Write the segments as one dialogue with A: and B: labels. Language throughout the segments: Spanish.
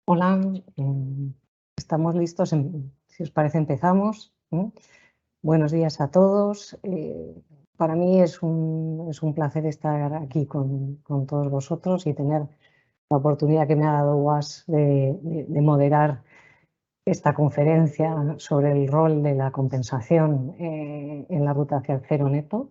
A: Hola, estamos listos. Si os parece, empezamos. Buenos días a todos. Para mí es un placer estar aquí con todos vosotros y tener la oportunidad que me ha dado UAS de moderar esta conferencia sobre el rol de la compensación en la ruta hacia el cero neto.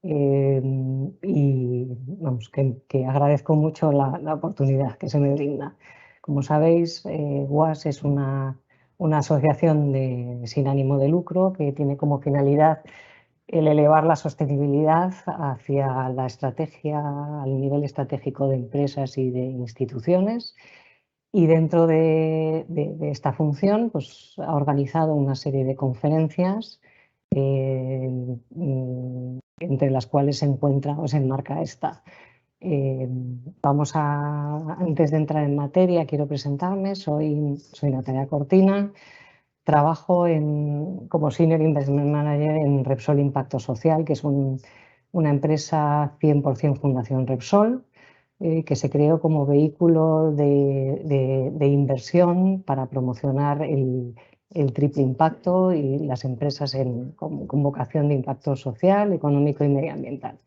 A: Y vamos, que agradezco mucho la oportunidad que se me brinda. Como sabéis, UAS es una asociación sin ánimo de lucro que tiene como finalidad el elevar la sostenibilidad hacia la estrategia, al nivel estratégico de empresas y de instituciones. Y dentro de esta función, pues, ha organizado una serie de conferencias entre las cuales se encuentra o se enmarca esta. Antes de entrar en materia, quiero presentarme. Soy Natalia Cortina, trabajo como Senior Investment Manager en Repsol Impacto Social, que es una empresa 100% Fundación Repsol, que se creó como vehículo de inversión para promocionar el triple impacto y las empresas con vocación de impacto social, económico y medioambiental.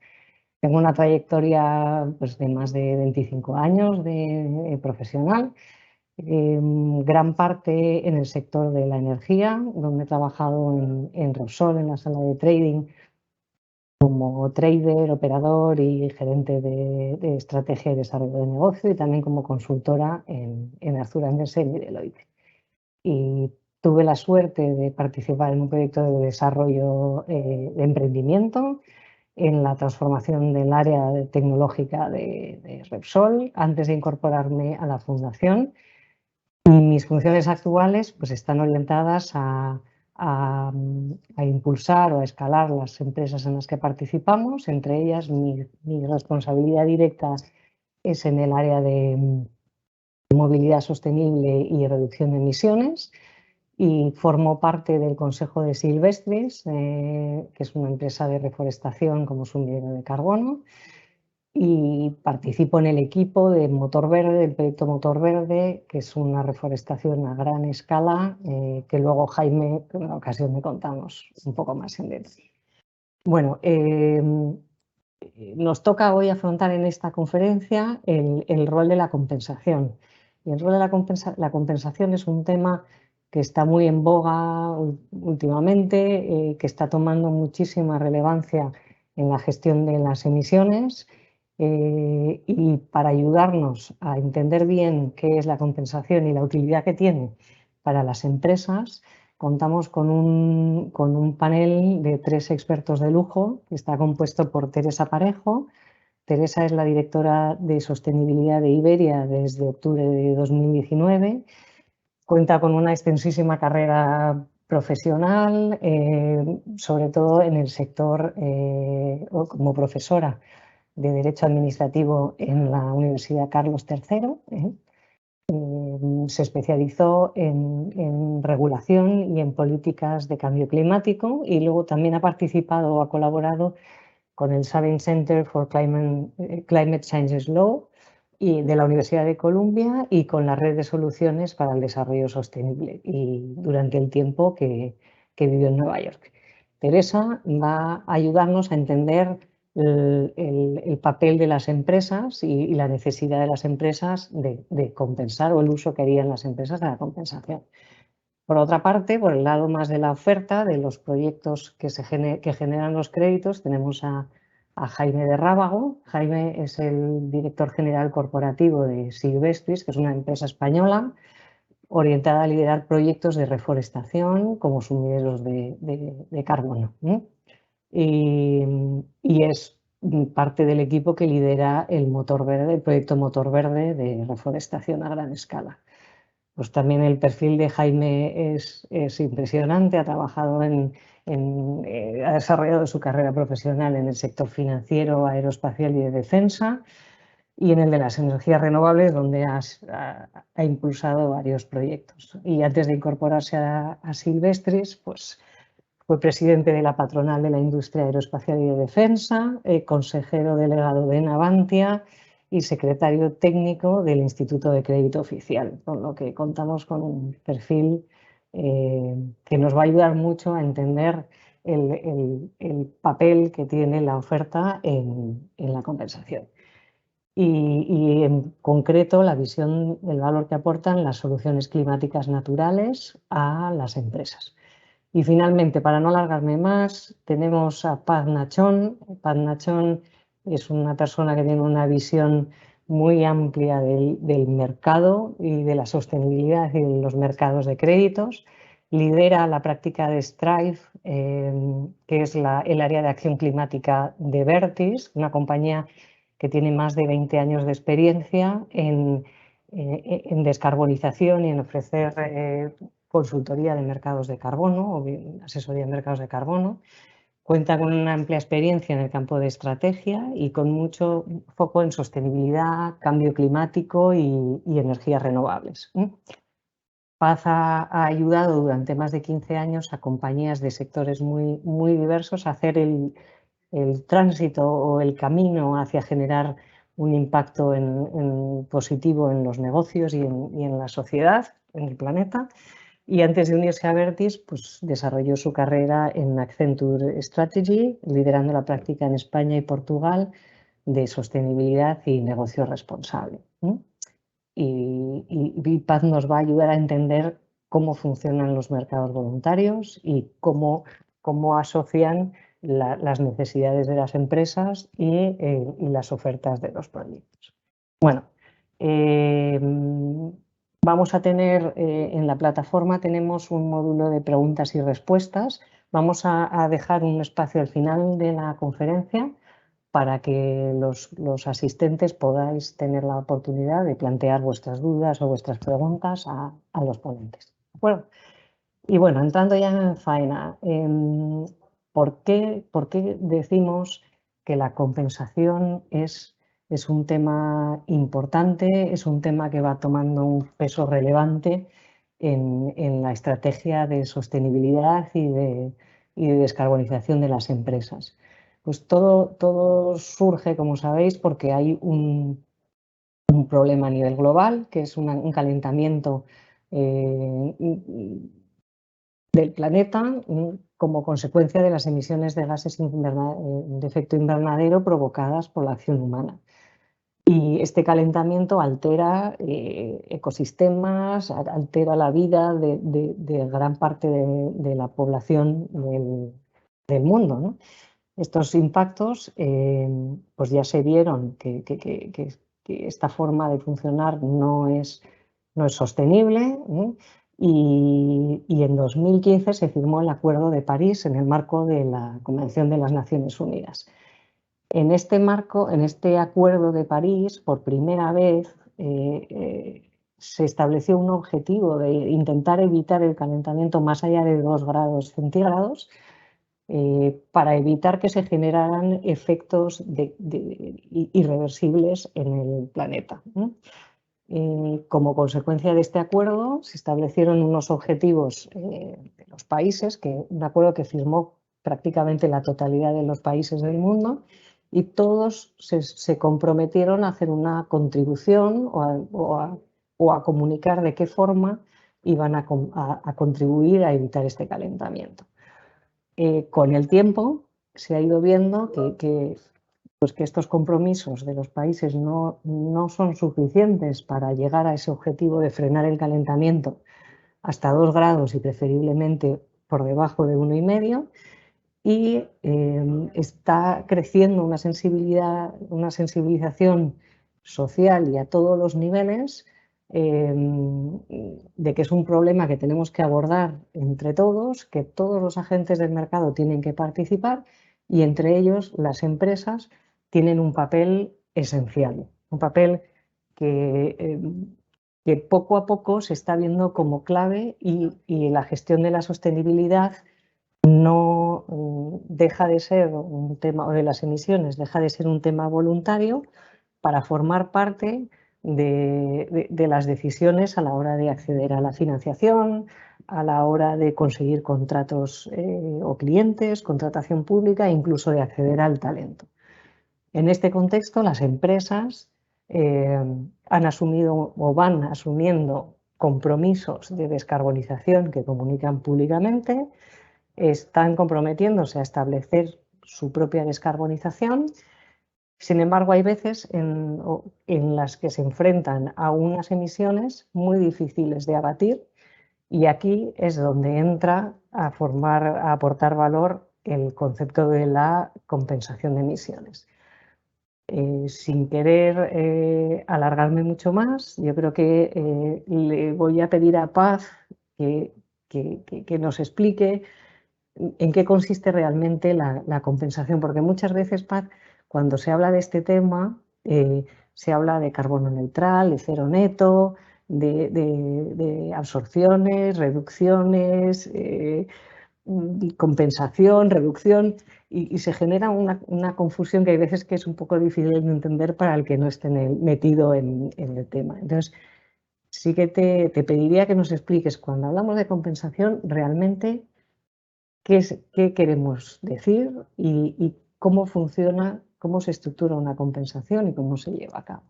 A: Tengo una trayectoria, pues, de más de 25 años de profesional, gran parte en el sector de la energía, donde he trabajado en Repsol, en la sala de trading, como trader, operador y gerente de estrategia y desarrollo de negocio, y también como consultora en Arthur Andersen y Deloitte. Y tuve la suerte de participar en un proyecto de desarrollo de emprendimiento en la transformación del área tecnológica de Repsol antes de incorporarme a la fundación. Y mis funciones actuales, pues, están orientadas a impulsar o a escalar las empresas en las que participamos. Entre ellas, mi responsabilidad directa es en el área de movilidad sostenible y reducción de emisiones, y formo parte del Consejo de Silvestris, que es una empresa de reforestación como sumidero de carbono, y participo en el equipo de Motor Verde, del proyecto Motor Verde, que es una reforestación a gran escala, que luego Jaime, en una ocasión, me contamos un poco más en detalle. Bueno, nos toca hoy afrontar en esta conferencia el rol de la compensación. Y el rol de la compensación es un tema que está muy en boga últimamente, que está tomando muchísima relevancia en la gestión de las emisiones. Y para ayudarnos a entender bien qué es la compensación y la utilidad que tiene para las empresas, contamos con un panel de 3 expertos de lujo, que está compuesto por Teresa Parejo. Teresa es la directora de sostenibilidad de Iberia desde octubre de 2019. Cuenta con una extensísima carrera profesional, sobre todo en el sector, como profesora de Derecho Administrativo en la Universidad Carlos III. Se especializó en regulación y en políticas de cambio climático, y luego también ha participado o ha colaborado con el Savin Center for Climate Change Law y de la Universidad de Columbia, y con la Red de Soluciones para el Desarrollo Sostenible, y durante el tiempo que vivió en Nueva York. Teresa va a ayudarnos a entender el papel de las empresas y la necesidad de las empresas de compensar, o el uso que harían las empresas de la compensación. Por otra parte, por el lado más de la oferta, de los proyectos que generan los créditos, tenemos a Jaime de Rábago. Jaime es el director general corporativo de Silvestris, que es una empresa española orientada a liderar proyectos de reforestación como sumideros de carbono. Y es parte del equipo que lidera el proyecto Motor Verde de reforestación a gran escala. Pues también el perfil de Jaime es impresionante. Ha trabajado ha desarrollado su carrera profesional en el sector financiero, aeroespacial y de defensa, y en el de las energías renovables, donde ha impulsado varios proyectos. Y antes de incorporarse a Silvestris, pues, fue presidente de la patronal de la industria aeroespacial y de defensa, consejero delegado de Navantia, y secretario técnico del Instituto de Crédito Oficial, con lo que contamos con un perfil que nos va a ayudar mucho a entender el papel que tiene la oferta en la compensación. Y en concreto la visión del valor que aportan las soluciones climáticas naturales a las empresas. Y finalmente, para no alargarme más, tenemos a Paz Nachón. Paz Nachón es una persona que tiene una visión muy amplia del mercado y de la sostenibilidad y de los mercados de créditos. Lidera la práctica de Strive, que es el área de acción climática de Vertis, una compañía que tiene más de 20 años de experiencia en descarbonización y en ofrecer consultoría de mercados de carbono o asesoría de mercados de carbono. Cuenta con una amplia experiencia en el campo de estrategia y con mucho foco en sostenibilidad, cambio climático y energías renovables. Paz ha ayudado durante más de 15 años a compañías de sectores muy diversos a hacer el tránsito o el camino hacia generar un impacto positivo en los negocios y en la sociedad, en el planeta. Y antes de unirse a Vertis, pues desarrolló su carrera en Accenture Strategy, liderando la práctica en España y Portugal de sostenibilidad y negocio responsable. Y Paz nos va a ayudar a entender cómo funcionan los mercados voluntarios y cómo asocian las necesidades de las empresas y las ofertas de los proyectos. Bueno, vamos a tener en la plataforma tenemos un módulo de preguntas y respuestas. Vamos a dejar un espacio al final de la conferencia para que los asistentes podáis tener la oportunidad de plantear vuestras dudas o vuestras preguntas a los ponentes. Bueno, y bueno, entrando ya en faena, ¿por qué decimos que la compensación es un tema importante, es un tema que va tomando un peso relevante en la estrategia de sostenibilidad y de descarbonización de las empresas? Pues todo surge, como sabéis, porque hay un problema a nivel global, que es un calentamiento del planeta como consecuencia de las emisiones de gases de efecto invernadero provocadas por la acción humana. Y este calentamiento altera ecosistemas, altera la vida de gran parte de la población del mundo, ¿no? Estos impactos pues ya se vieron que esta forma de funcionar no es sostenible, y en 2015 se firmó el Acuerdo de París en el marco de la Convención de las Naciones Unidas. En este marco, en este Acuerdo de París, por primera vez se estableció un objetivo de intentar evitar el calentamiento más allá de 2 grados centígrados, para evitar que se generaran efectos irreversibles en el planeta. Como consecuencia de este acuerdo se establecieron unos objetivos de los países, un acuerdo que firmó prácticamente la totalidad de los países del mundo, y todos se comprometieron a hacer una contribución o a comunicar de qué forma iban a contribuir a evitar este calentamiento. Con el tiempo se ha ido viendo que estos compromisos de los países no son suficientes para llegar a ese objetivo de frenar el calentamiento hasta 2 grados y preferiblemente por debajo de 1,5, y está creciendo una sensibilización social y a todos los niveles de que es un problema que tenemos que abordar entre todos, que todos los agentes del mercado tienen que participar y entre ellos las empresas tienen un papel esencial, un papel que poco a poco se está viendo como clave, y la gestión de la sostenibilidad no deja de ser un tema, o de las emisiones, deja de ser un tema voluntario para formar parte de las decisiones a la hora de acceder a la financiación, a la hora de conseguir contratos o clientes, contratación pública e incluso de acceder al talento. En este contexto, las empresas han asumido o van asumiendo compromisos de descarbonización que comunican públicamente, están comprometiéndose a establecer su propia descarbonización. Sin embargo, hay veces en las que se enfrentan a unas emisiones muy difíciles de abatir, y aquí es donde entra a aportar valor el concepto de la compensación de emisiones. Sin querer alargarme mucho más, yo creo que le voy a pedir a Paz que nos explique en qué consiste realmente la compensación, porque muchas veces, Paz, cuando se habla de este tema, se habla de carbono neutral, de cero neto, de absorciones, reducciones, compensación, reducción, y se genera una confusión que hay veces que es un poco difícil de entender para el que no esté metido en el tema. Entonces, sí que te pediría que nos expliques, cuando hablamos de compensación, realmente qué queremos decir y cómo funciona, cómo se estructura una compensación y cómo se lleva a cabo.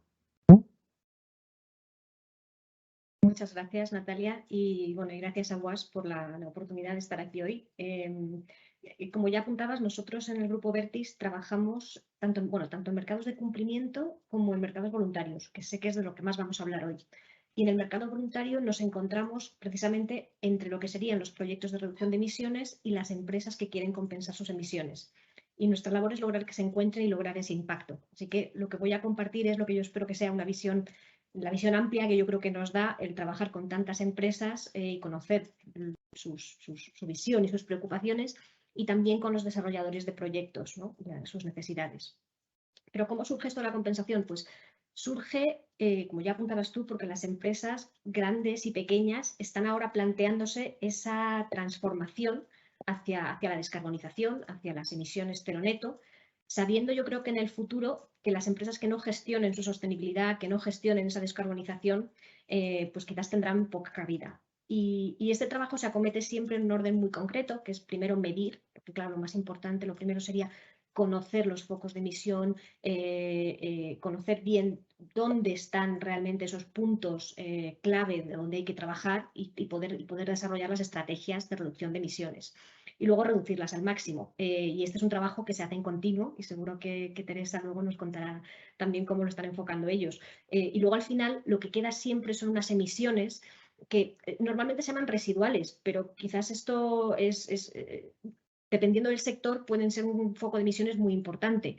B: Muchas gracias, Natalia, y bueno, y gracias a UAS por la oportunidad de estar aquí hoy. Como ya apuntabas, nosotros en el Grupo Vertis trabajamos tanto en mercados de cumplimiento como en mercados voluntarios, que sé que es de lo que más vamos a hablar hoy. Y en el mercado voluntario nos encontramos precisamente entre lo que serían los proyectos de reducción de emisiones y las empresas que quieren compensar sus emisiones. Y nuestra labor es lograr que se encuentren y lograr ese impacto. Así que lo que voy a compartir es lo que yo espero que sea la visión amplia que yo creo que nos da el trabajar con tantas empresas y conocer su visión y sus preocupaciones, y también con los desarrolladores de proyectos, ¿no? Sus necesidades. Pero ¿cómo surge esto de la compensación? Pues surge, como ya apuntabas tú, porque las empresas grandes y pequeñas están ahora planteándose esa transformación hacia la descarbonización, hacia las emisiones cero neto, sabiendo yo creo que en el futuro que las empresas que no gestionen su sostenibilidad, que no gestionen esa descarbonización, pues quizás tendrán poca cabida. Y este trabajo se acomete siempre en un orden muy concreto, que es primero medir, porque claro, lo más importante, lo primero sería conocer los focos de emisión, conocer bien dónde están realmente esos puntos clave de donde hay que trabajar y poder desarrollar las estrategias de reducción de emisiones. Y luego reducirlas al máximo. Y este es un trabajo que se hace en continuo y seguro que Teresa luego nos contará también cómo lo están enfocando ellos. Y luego al final lo que queda siempre son unas emisiones que normalmente se llaman residuales, pero quizás esto dependiendo del sector, pueden ser un foco de emisiones muy importante.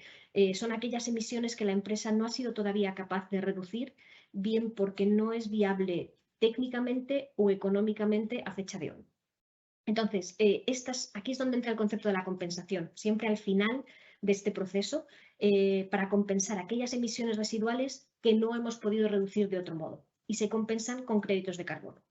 B: Son aquellas emisiones que la empresa no ha sido todavía capaz de reducir, bien porque no es viable técnicamente o económicamente a fecha de hoy. Entonces, aquí es donde entra el concepto de la compensación, siempre al final de este proceso, para compensar aquellas emisiones residuales que no hemos podido reducir de otro modo, y se compensan con créditos de carbono.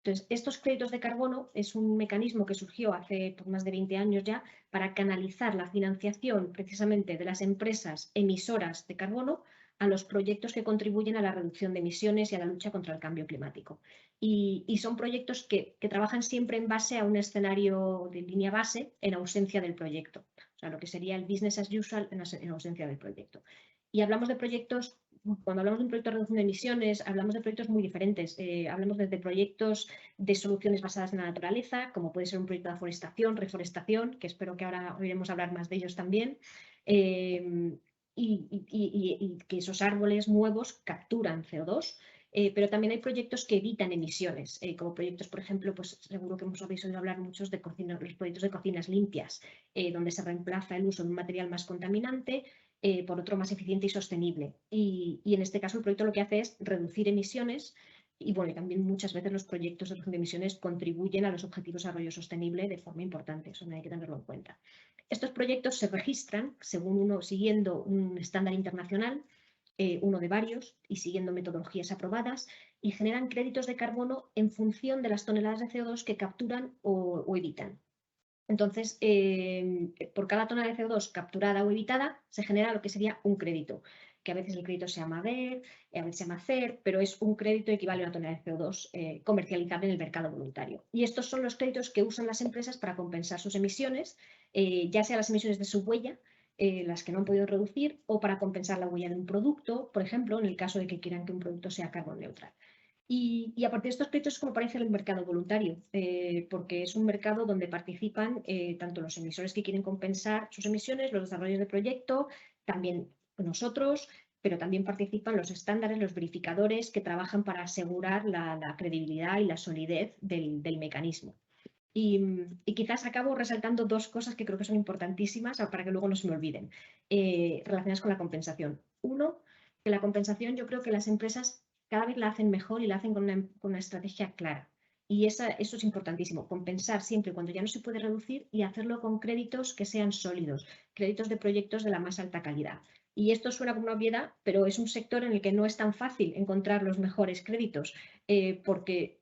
B: Entonces, estos créditos de carbono es un mecanismo que surgió hace más de 20 años ya para canalizar la financiación precisamente de las empresas emisoras de carbono a los proyectos que contribuyen a la reducción de emisiones y a la lucha contra el cambio climático. Y son proyectos que trabajan siempre en base a un escenario de línea base en ausencia del proyecto. O sea, lo que sería el business as usual en ausencia del proyecto. Y hablamos de proyectos. Cuando hablamos de un proyecto de reducción de emisiones, hablamos de proyectos muy diferentes. Hablamos desde proyectos de soluciones basadas en la naturaleza, como puede ser un proyecto de aforestación, reforestación, que espero que ahora oiremos hablar más de ellos también, y que esos árboles nuevos capturan CO2. Pero también hay proyectos que evitan emisiones, como proyectos, por ejemplo, pues seguro que habéis oído hablar muchos de los proyectos de cocinas limpias, donde se reemplaza el uso de un material más contaminante por otro más eficiente y sostenible. Y en este caso el proyecto lo que hace es reducir emisiones y bueno, y también muchas veces los proyectos de reducción de emisiones contribuyen a los objetivos de desarrollo sostenible de forma importante, eso no hay que tenerlo en cuenta. Estos proyectos se registran siguiendo un estándar internacional, uno de varios, y siguiendo metodologías aprobadas, y generan créditos de carbono en función de las toneladas de CO2 que capturan o evitan. Entonces, por cada tonelada de CO2 capturada o evitada, se genera lo que sería un crédito, que a veces el crédito se llama DER, a veces se llama CER, pero es un crédito equivalente a una tonelada de CO2 comercializable en el mercado voluntario. Y estos son los créditos que usan las empresas para compensar sus emisiones, ya sea las emisiones de su huella, las que no han podido reducir, o para compensar la huella de un producto, por ejemplo, en el caso de que quieran que un producto sea carbon neutral. Y a partir de estos créditos es como aparece el mercado voluntario, porque es un mercado donde participan tanto los emisores que quieren compensar sus emisiones, los desarrollos de proyecto, también nosotros, pero también participan los estándares, los verificadores que trabajan para asegurar la credibilidad y la solidez del mecanismo. Y quizás acabo resaltando dos cosas que creo que son importantísimas para que luego no se me olviden, relacionadas con la compensación. Uno, que la compensación yo creo que las empresas cada vez la hacen mejor y la hacen con una estrategia clara. Y eso es importantísimo, compensar siempre cuando ya no se puede reducir y hacerlo con créditos que sean sólidos, créditos de proyectos de la más alta calidad. Y esto suena como una obviedad, pero es un sector en el que no es tan fácil encontrar los mejores créditos, porque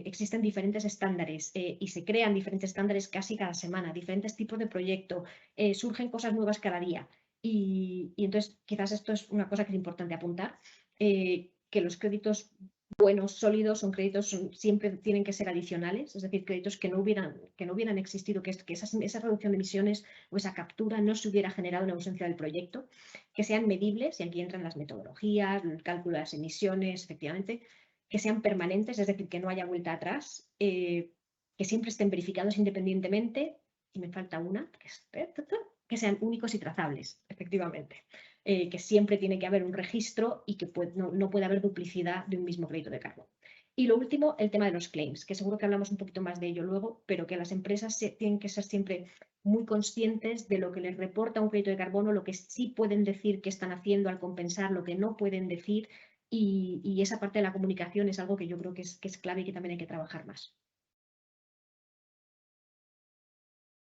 B: existen diferentes estándares y se crean diferentes estándares casi cada semana, diferentes tipos de proyecto, surgen cosas nuevas cada día. Y entonces quizás esto es una cosa que es importante apuntar, que los créditos buenos, sólidos, siempre tienen que ser adicionales, es decir, créditos que no hubieran existido, que esa reducción de emisiones o esa captura no se hubiera generado en ausencia del proyecto, que sean medibles, y aquí entran las metodologías, el cálculo de las emisiones, efectivamente, que sean permanentes, es decir, que no haya vuelta atrás, que siempre estén verificados independientemente, y me falta una, que sean únicos y trazables, efectivamente. Que siempre tiene que haber un registro y que no puede haber duplicidad de un mismo crédito de carbono. Y lo último, el tema de los claims, que seguro que hablamos un poquito más de ello luego, pero que las empresas tienen que ser siempre muy conscientes de lo que les reporta un crédito de carbono, lo que sí pueden decir que están haciendo al compensar, lo que no pueden decir, y esa parte de la comunicación es algo que yo creo que es clave y que también hay que trabajar más.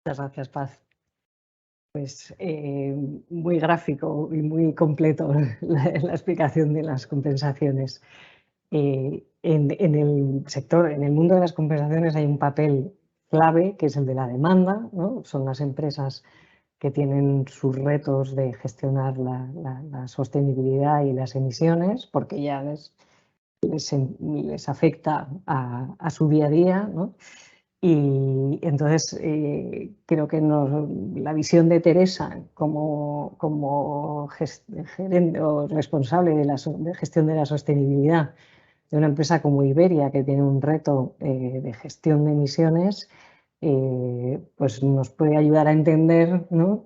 A: Muchas gracias, Paz. Pues muy gráfico y muy completo la explicación de las compensaciones. En el sector, en el mundo de las compensaciones hay un papel clave que es el de la demanda, ¿no? Son las empresas que tienen sus retos de gestionar la sostenibilidad y las emisiones, porque ya les afecta a su día a día, ¿no? Y entonces creo que la visión de Teresa como gerente o responsable de gestión de la sostenibilidad de una empresa como Iberia, que tiene un reto de gestión de emisiones, pues nos puede ayudar a entender, ¿no?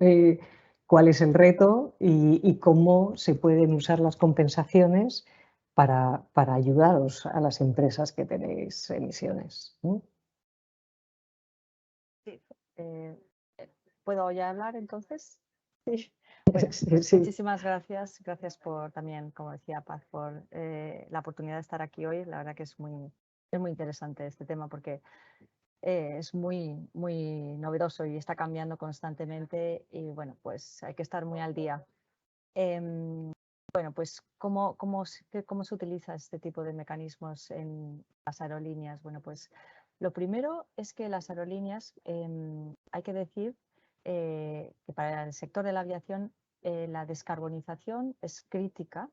A: Cuál es el reto y cómo se pueden usar las compensaciones para ayudaros a las empresas que tenéis emisiones, ¿no?
C: Sí, eh, ¿puedo ya hablar entonces?
A: Sí.
C: Bueno,
A: Sí,
C: pues
A: sí.
C: muchísimas gracias. Gracias por también, como decía Paz, por la oportunidad de estar aquí hoy. La verdad que es muy interesante este tema porque es muy novedoso y está cambiando constantemente y bueno, pues hay que estar muy al día. Bueno, pues ¿cómo se utiliza este tipo de mecanismos en las aerolíneas? Bueno, pues lo primero es que las aerolíneas, hay que decir que para el sector de la aviación la descarbonización es crítica,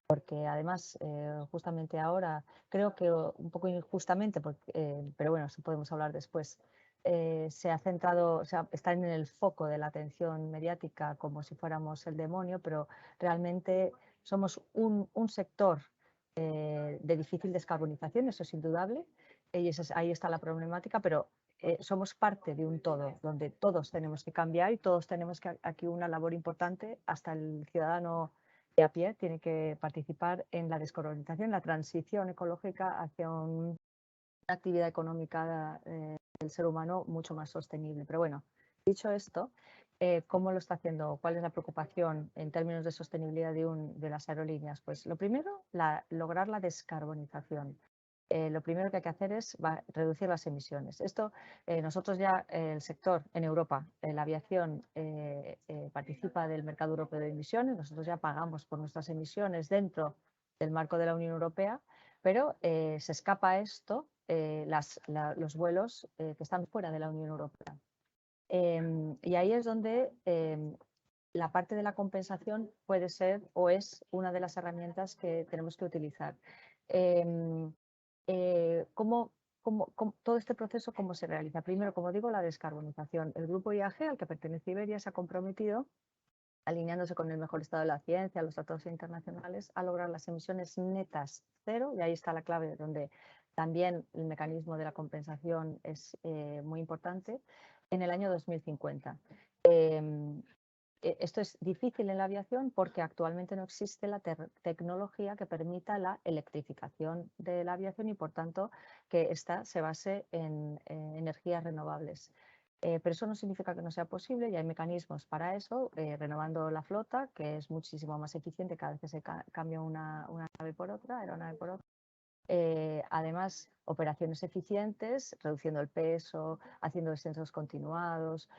C: porque además justamente ahora, creo que un poco injustamente, pero bueno, eso podemos hablar después, se ha centrado, está en el foco de la atención mediática como si fuéramos el demonio, pero realmente somos un sector de difícil descarbonización, eso es indudable, y ahí está la problemática, pero somos parte de un todo, donde todos tenemos que cambiar y todos tenemos aquí una labor importante, hasta el ciudadano de a pie tiene que participar en la descarbonización, la transición ecológica hacia una actividad económica del ser humano mucho más sostenible. Pero bueno, dicho esto, ¿cómo lo está haciendo? ¿Cuál es la preocupación en términos de sostenibilidad de las aerolíneas? Pues lo primero, lograr la descarbonización. Lo primero que hay que hacer es reducir las emisiones. Esto, nosotros ya, el sector en Europa, la aviación participa del mercado europeo de emisiones, nosotros ya pagamos por nuestras emisiones dentro del marco de la Unión Europea, pero se escapa esto los vuelos que están fuera de la Unión Europea. Y ahí es donde la parte de la compensación puede ser o es una de las herramientas que tenemos que utilizar. Todo este proceso, ¿cómo se realiza? Primero, como digo, la descarbonización. El grupo IAG, al que pertenece Iberia, se ha comprometido alineándose con el mejor estado de la ciencia, los tratados internacionales, a lograr las emisiones netas cero, y ahí está la clave donde también el mecanismo de la compensación es muy importante, en el año 2050. Esto es difícil en la aviación porque actualmente no existe la tecnología que permita la electrificación de la aviación y, por tanto, que ésta se base en energías renovables. Pero eso no significa que no sea posible y hay mecanismos para eso, renovando la flota, que es muchísimo más eficiente cada vez que se cambia una nave por otra, aeronave por otra. Además, operaciones eficientes, reduciendo el peso, haciendo descensos continuados,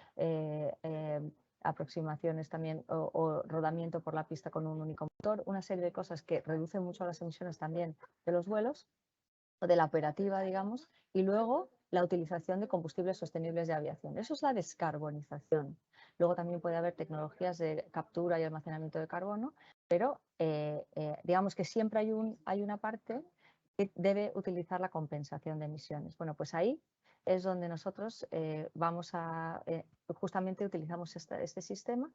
C: aproximaciones también o rodamiento por la pista con un único motor, una serie de cosas que reducen mucho las emisiones también de los vuelos o de la operativa, digamos, y luego la utilización de combustibles sostenibles de aviación. Eso es la descarbonización. Luego también puede haber tecnologías de captura y almacenamiento de carbono, pero digamos que siempre hay una parte que debe utilizar la compensación de emisiones. Bueno, pues ahí es donde nosotros justamente utilizamos este sistema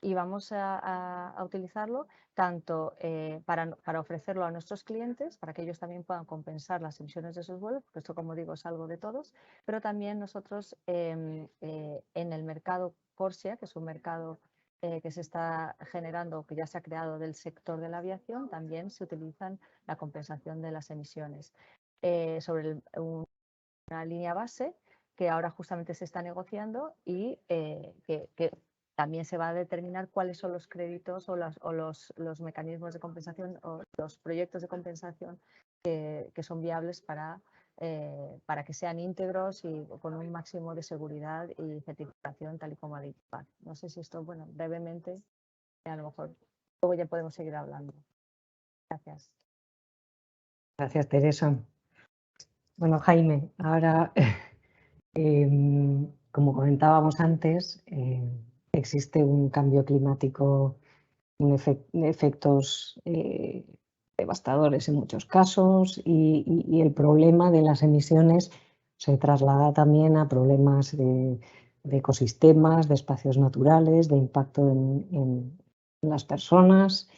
C: y vamos a utilizarlo tanto para ofrecerlo a nuestros clientes, para que ellos también puedan compensar las emisiones de sus vuelos, porque esto, como digo, es algo de todos, pero también nosotros en el mercado CORSIA, que es un mercado que se está generando, que ya se ha creado del sector de la aviación, también se utilizan la compensación de las emisiones. Sobre una línea base que ahora justamente se está negociando y que también se va a determinar cuáles son los créditos o los mecanismos de compensación o los proyectos de compensación que son viables para que sean íntegros y con un máximo de seguridad y certificación, tal y como ha dicho Paz. No sé si esto, bueno, brevemente, a lo mejor luego ya podemos seguir hablando. Gracias.
A: Gracias, Teresa. Bueno, Jaime, ahora, como comentábamos antes, existe un cambio climático, efectos devastadores en muchos casos y el problema de las emisiones se traslada también a problemas de ecosistemas, de espacios naturales, de impacto en las personas.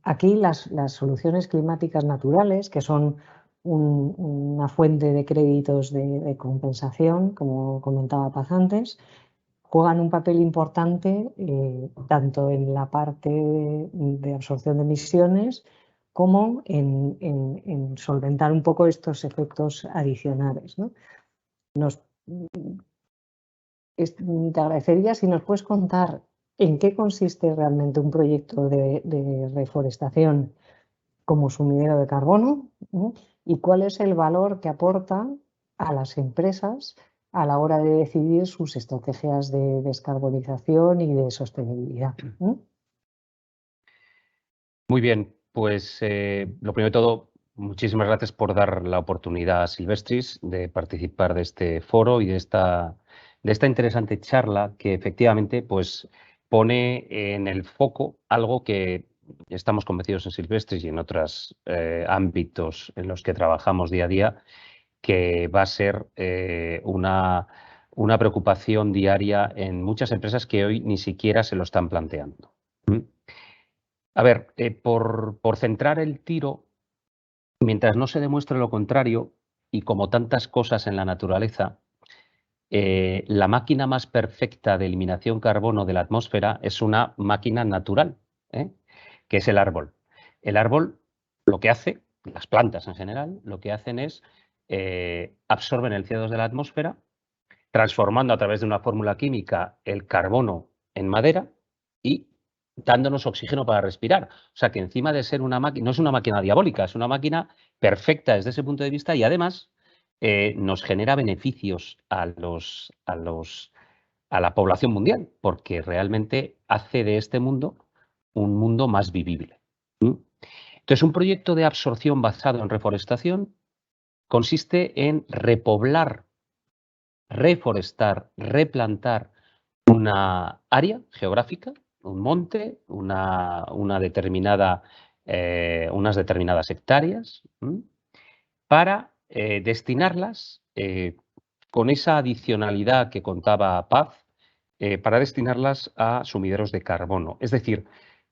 A: Aquí las soluciones climáticas naturales, que son una fuente de créditos de compensación, como comentaba Paz antes, juegan un papel importante tanto en la parte de absorción de emisiones como en solventar un poco estos efectos adicionales, ¿no? Te agradecería si nos puedes contar en qué consiste realmente un proyecto de reforestación como sumidero de carbono, ¿no? Y cuál es el valor que aporta a las empresas a la hora de decidir sus estrategias de descarbonización y de sostenibilidad, ¿no?
D: Muy bien, pues lo primero de todo, muchísimas gracias por dar la oportunidad a Silvestris de participar de este foro y de esta interesante charla que efectivamente pues, pone en el foco algo que estamos convencidos en Silvestris y en otros ámbitos en los que trabajamos día a día, que va a ser una preocupación diaria en muchas empresas que hoy ni siquiera se lo están planteando. A ver, por centrar el tiro, mientras no se demuestre lo contrario, y como tantas cosas en la naturaleza, la máquina más perfecta de eliminación carbono de la atmósfera es una máquina natural, que es el árbol. El árbol lo que hace, las plantas en general, lo que hacen es absorben el CO2 de la atmósfera, transformando a través de una fórmula química el carbono en madera y dándonos oxígeno para respirar. O sea que encima de ser una máquina, no es una máquina diabólica, es una máquina perfecta desde ese punto de vista y además nos genera beneficios a la población mundial, porque realmente hace de este mundo un mundo más vivible. Entonces, un proyecto de absorción basado en reforestación consiste en repoblar, reforestar, replantar una área geográfica, un monte, unas determinadas hectáreas, para destinarlas con esa adicionalidad que contaba Paz para destinarlas a sumideros de carbono. Es decir,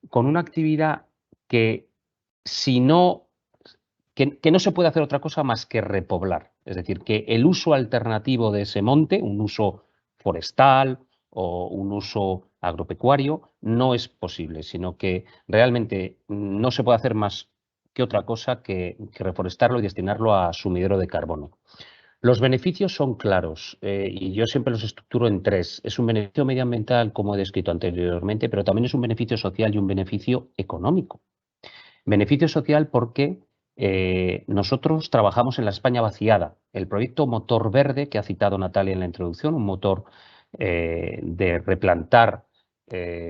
D: con una actividad que no se puede hacer otra cosa más que repoblar. Es decir, que el uso alternativo de ese monte, un uso forestal o un uso agropecuario, no es posible, sino que realmente no se puede hacer más que otra cosa que reforestarlo y destinarlo a sumidero de carbono. Los beneficios son claros y yo siempre los estructuro en tres. Es un beneficio medioambiental, como he descrito anteriormente, pero también es un beneficio social y un beneficio económico. Beneficio social porque nosotros trabajamos en la España vaciada. El proyecto Motor Verde, que ha citado Natalia en la introducción, un motor de replantar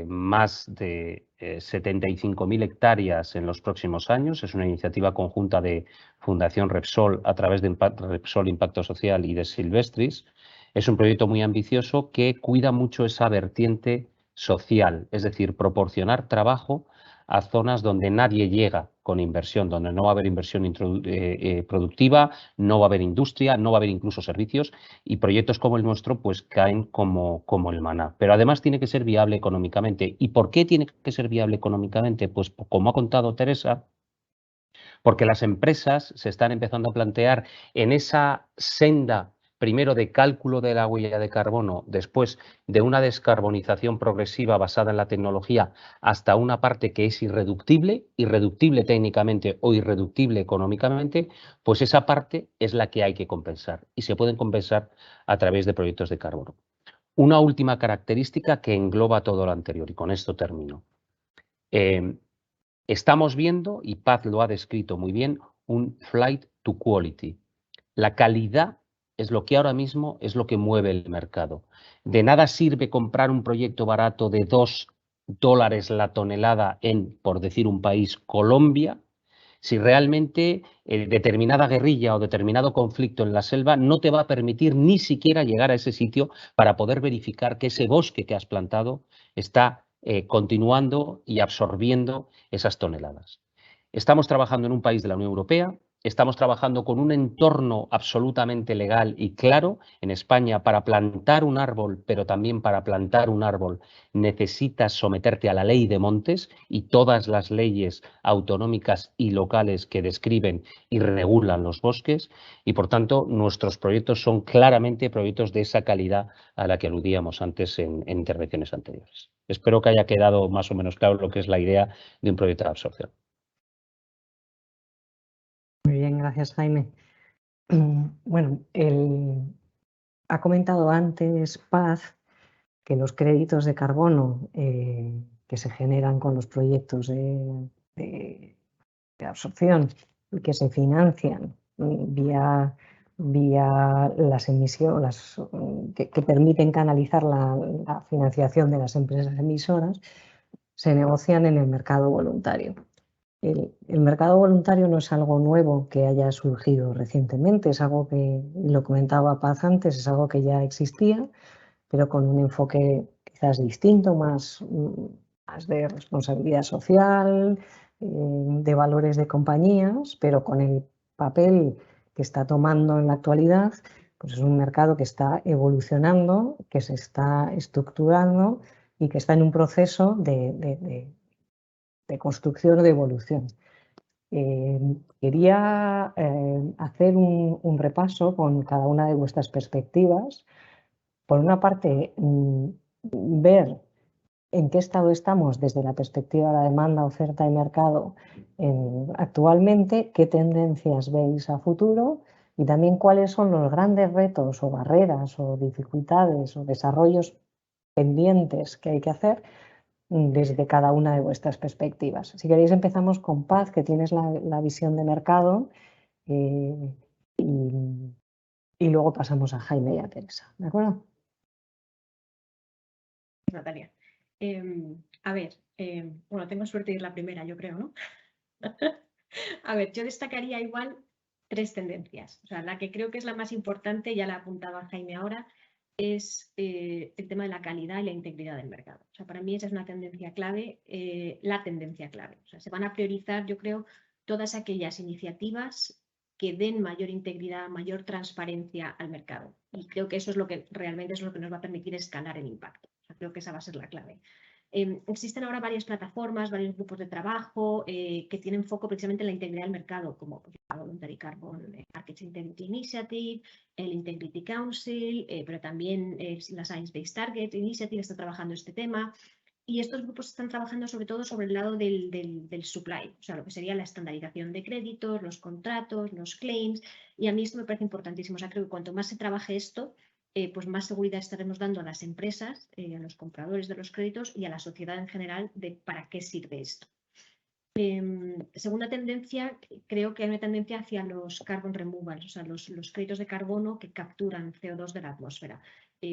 D: más de 75.000 hectáreas en los próximos años. Es una iniciativa conjunta de Fundación Repsol a través de Repsol Impacto Social y de Silvestris. Es un proyecto muy ambicioso que cuida mucho esa vertiente social, es decir, proporcionar trabajo a zonas donde nadie llega con inversión, donde no va a haber inversión productiva, no va a haber industria, no va a haber incluso servicios, y proyectos como el nuestro pues caen como el maná. Pero además tiene que ser viable económicamente. ¿Y por qué tiene que ser viable económicamente? Pues como ha contado Teresa, porque las empresas se están empezando a plantear en esa senda, primero de cálculo de la huella de carbono, después de una descarbonización progresiva basada en la tecnología, hasta una parte que es irreductible técnicamente o irreductible económicamente, pues esa parte es la que hay que compensar y se pueden compensar a través de proyectos de carbono. Una última característica que engloba todo lo anterior, y con esto termino. Estamos viendo, y Paz lo ha descrito muy bien, un flight to quality. La calidad es lo que ahora mismo es lo que mueve el mercado. De nada sirve comprar un proyecto barato de $2 la tonelada en, por decir un país, Colombia, si realmente determinada guerrilla o determinado conflicto en la selva no te va a permitir ni siquiera llegar a ese sitio para poder verificar que ese bosque que has plantado está continuando y absorbiendo esas toneladas. Estamos trabajando en un país de la Unión Europea, estamos trabajando con un entorno absolutamente legal y claro. En España, para plantar un árbol, pero también para plantar un árbol, necesitas someterte a la ley de montes y todas las leyes autonómicas y locales que describen y regulan los bosques. Y, por tanto, nuestros proyectos son claramente proyectos de esa calidad a la que aludíamos antes en intervenciones anteriores. Espero que haya quedado más o menos claro lo que es la idea de un proyecto de absorción.
A: Muy bien, gracias, Jaime. Bueno, ha comentado antes Paz que los créditos de carbono que se generan con los proyectos de absorción y que se financian vía las emisiones, que permiten canalizar la financiación de las empresas emisoras, se negocian en el mercado voluntario. El mercado voluntario no es algo nuevo que haya surgido recientemente, es algo que, lo comentaba Paz antes, es algo que ya existía, pero con un enfoque quizás distinto, más de responsabilidad social, de valores de compañías, pero con el papel que está tomando en la actualidad, pues es un mercado que está evolucionando, que se está estructurando y que está en un proceso de construcción o de evolución. Quería hacer un repaso con cada una de vuestras perspectivas. Por una parte, ver en qué estado estamos desde la perspectiva de la demanda, oferta y mercado actualmente, qué tendencias veis a futuro y también cuáles son los grandes retos o barreras o dificultades o desarrollos pendientes que hay que hacer desde cada una de vuestras perspectivas. Si queréis empezamos con Paz, que tienes la visión de mercado, y luego pasamos a Jaime y a Teresa. ¿De acuerdo?
B: Natalia. A ver, bueno, tengo suerte de ir la primera, yo creo, ¿no? A ver, yo destacaría igual 3 tendencias. O sea, la que creo que es la más importante, ya la apuntaba Jaime ahora, es el tema de la calidad y la integridad del mercado. O sea, para mí esa es una tendencia clave, la tendencia clave. O sea, se van a priorizar, yo creo, todas aquellas iniciativas que den mayor integridad, mayor transparencia al mercado. Y creo que eso es lo que realmente es lo que nos va a permitir escalar el impacto. O Creo que esa va a ser la clave. Existen ahora varias plataformas, varios grupos de trabajo que tienen foco precisamente en la integridad del mercado, como la Voluntary Carbon Markets Integrity Initiative, el Integrity Council, pero también la Science Based Target Initiative está trabajando este tema. Y estos grupos están trabajando sobre todo sobre el lado del supply, o sea, lo que sería la estandarización de créditos, los contratos, los claims, y a mí esto me parece importantísimo. O sea, creo que cuanto más se trabaje esto, pues más seguridad estaremos dando a las empresas, a los compradores de los créditos y a la sociedad en general de para qué sirve esto. Segunda tendencia, creo que hay una tendencia hacia los carbon removals, o sea, los créditos de carbono que capturan CO2 de la atmósfera,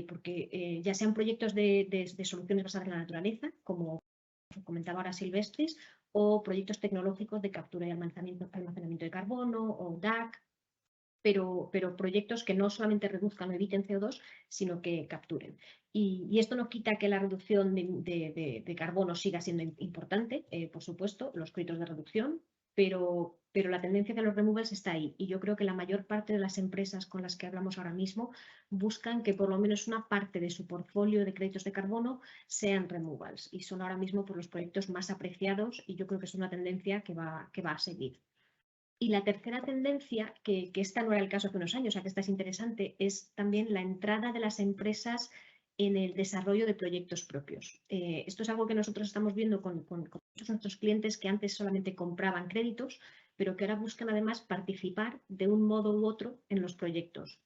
B: porque ya sean proyectos de soluciones basadas en la naturaleza, como comentaba ahora Silvestris, o proyectos tecnológicos de captura y almacenamiento de carbono, o DAC, pero proyectos que no solamente reduzcan o eviten CO2, sino que capturen. Y esto no quita que la reducción de carbono siga siendo importante, por supuesto, los créditos de reducción, pero la tendencia de los removals está ahí. Y yo creo que la mayor parte de las empresas con las que hablamos ahora mismo buscan que por lo menos una parte de su portfolio de créditos de carbono sean removals. Y son ahora mismo por los proyectos más apreciados y yo creo que es una tendencia que va a seguir. Y la tercera tendencia, que esta no era el caso hace unos años, o sea que esta es interesante, es también la entrada de las empresas en el desarrollo de proyectos propios. Esto es algo que nosotros estamos viendo con muchos de nuestros clientes que antes solamente compraban créditos, pero que ahora buscan además participar de un modo u otro en los proyectos.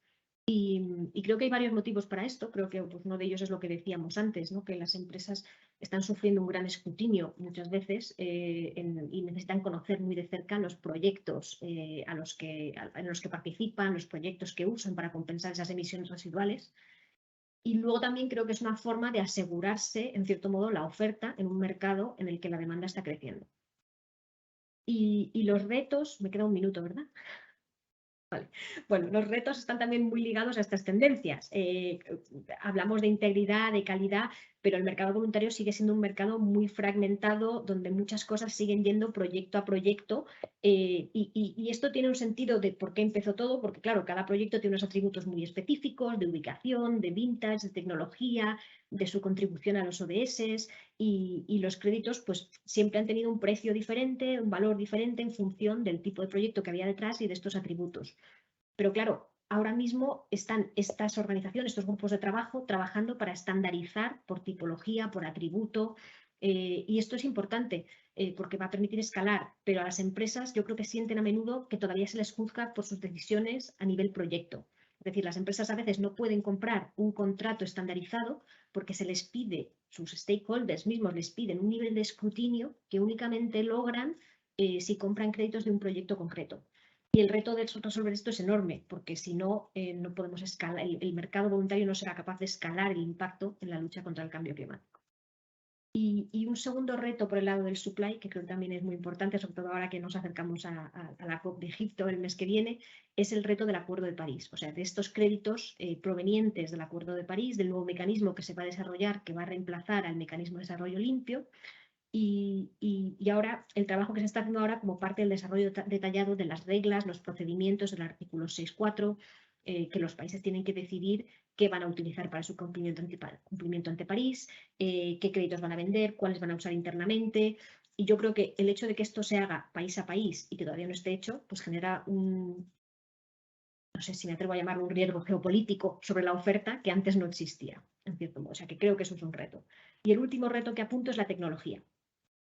B: Y creo que hay varios motivos para esto. Creo que pues, uno de ellos es lo que decíamos antes, ¿no? Que las empresas están sufriendo un gran escrutinio muchas veces y necesitan conocer muy de cerca los proyectos en los que participan, los proyectos que usan para compensar esas emisiones residuales. Y luego también creo que es una forma de asegurarse, en cierto modo, la oferta en un mercado en el que la demanda está creciendo. Y los retos, me queda un minuto, ¿verdad? Vale. Bueno, los retos están también muy ligados a estas tendencias. Hablamos de integridad, de calidad, pero el mercado voluntario sigue siendo un mercado muy fragmentado, donde muchas cosas siguen yendo proyecto a proyecto. Y esto tiene un sentido de por qué empezó todo, porque claro, cada proyecto tiene unos atributos muy específicos de ubicación, de vintage, de tecnología, de su contribución a los ODS, y los créditos pues siempre han tenido un precio diferente, un valor diferente en función del tipo de proyecto que había detrás y de estos atributos. Pero claro, ahora mismo están estas organizaciones, estos grupos de trabajo, trabajando para estandarizar por tipología, por atributo, y esto es importante porque va a permitir escalar, pero a las empresas yo creo que sienten a menudo que todavía se les juzga por sus decisiones a nivel proyecto. Es decir, las empresas a veces no pueden comprar un contrato estandarizado porque se les pide, sus stakeholders mismos les piden un nivel de escrutinio que únicamente logran si compran créditos de un proyecto concreto. Y el reto de resolver esto es enorme, porque si no, no podemos escalar, el mercado voluntario no será capaz de escalar el impacto en la lucha contra el cambio climático. Y un segundo reto por el lado del supply, que creo que también es muy importante, sobre todo ahora que nos acercamos a la COP de Egipto el mes que viene, es el reto del Acuerdo de París. O sea, de estos créditos provenientes del Acuerdo de París, del nuevo mecanismo que se va a desarrollar, que va a reemplazar al mecanismo de desarrollo limpio. Y ahora el trabajo que se está haciendo ahora como parte del desarrollo detallado de las reglas, los procedimientos del artículo 6.4, que los países tienen que decidir qué van a utilizar para su cumplimiento ante París, qué créditos van a vender, cuáles van a usar internamente. Y yo creo que el hecho de que esto se haga país a país y que todavía no esté hecho, pues genera no sé si me atrevo a llamarlo un riesgo geopolítico sobre la oferta que antes no existía, en cierto modo. O sea que creo que eso es un reto. Y el último reto que apunto es la tecnología.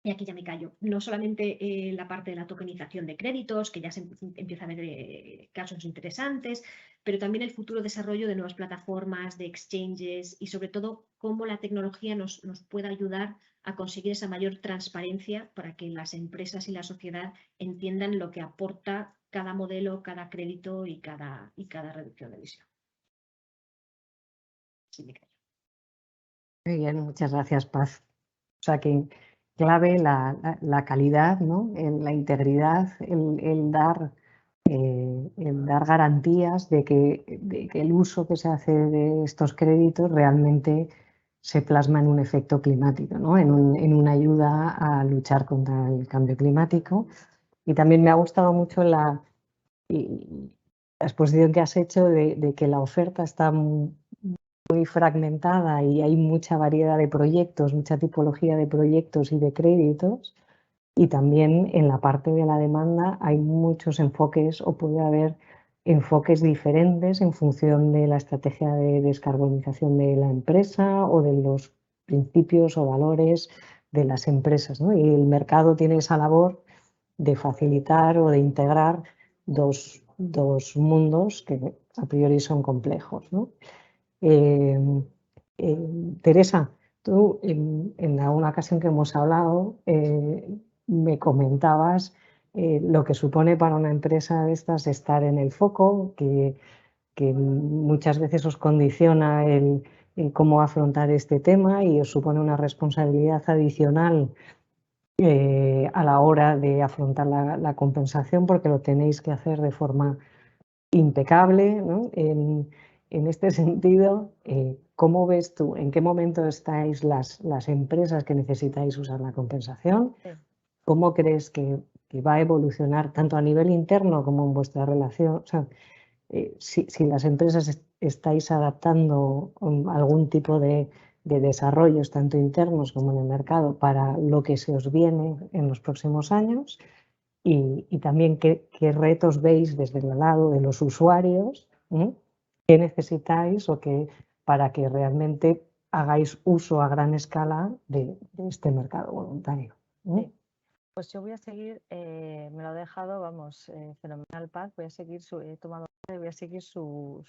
B: Y aquí ya me callo. No solamente la parte de la tokenización de créditos, que ya se empieza a ver casos interesantes, pero también el futuro desarrollo de nuevas plataformas, de exchanges y sobre todo cómo la tecnología nos pueda ayudar a conseguir esa mayor transparencia para que las empresas y la sociedad entiendan lo que aporta cada modelo, cada crédito y cada reducción de emisión. Sí, me callo.
A: Muy bien, muchas gracias, Paz. O sea que clave la calidad, ¿no? La integridad, el dar garantías de que el uso que se hace de estos créditos realmente se plasma en un efecto climático, ¿no? En una ayuda a luchar contra el cambio climático. Y también me ha gustado mucho la exposición que has hecho de que la oferta está muy fragmentada y hay mucha variedad de proyectos, mucha tipología de proyectos y de créditos. Y también en la parte de la demanda hay muchos enfoques o puede haber enfoques diferentes en función de la estrategia de descarbonización de la empresa o de los principios o valores de las empresas, ¿no? Y el mercado tiene esa labor de facilitar o de integrar dos mundos que a priori son complejos, ¿no? Teresa, tú en alguna ocasión que hemos hablado me comentabas lo que supone para una empresa de estas estar en el foco, que muchas veces os condiciona el cómo afrontar este tema y os supone una responsabilidad adicional a la hora de afrontar la compensación, porque lo tenéis que hacer de forma impecable, ¿no? En este sentido, ¿cómo ves tú, en qué momento estáis las empresas que necesitáis usar la compensación?
C: Sí.
A: ¿Cómo crees que va a evolucionar tanto a nivel interno como en vuestra relación? O sea, si las empresas estáis adaptando algún tipo de desarrollos, tanto internos como en el mercado, para lo que se os viene en los próximos años. Y también qué retos veis desde el lado de los usuarios, qué necesitáis o qué para que realmente hagáis uso a gran escala de este mercado voluntario.
C: Sí. Pues yo voy a seguir, me lo ha dejado, vamos, fenomenal, Paz, voy a seguir he tomado y voy a seguir su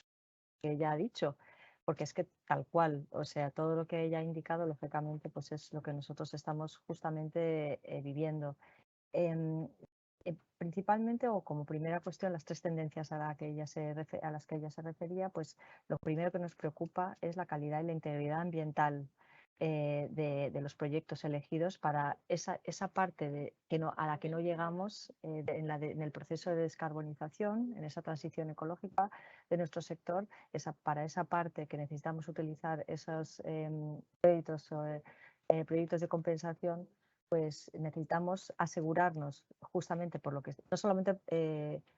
C: que ella ha dicho, porque es que tal cual, o sea, todo lo que ella ha indicado, lógicamente, pues es lo que nosotros estamos justamente viviendo. Principalmente, o como primera cuestión, las tres tendencias a las que ella se refería, pues lo primero que nos preocupa es la calidad y la integridad ambiental de los proyectos elegidos para esa parte a la que no llegamos en el proceso de descarbonización, en esa transición ecológica de nuestro sector. Para esa parte que necesitamos utilizar esos créditos o proyectos de compensación, pues necesitamos asegurarnos justamente por lo que, no solamente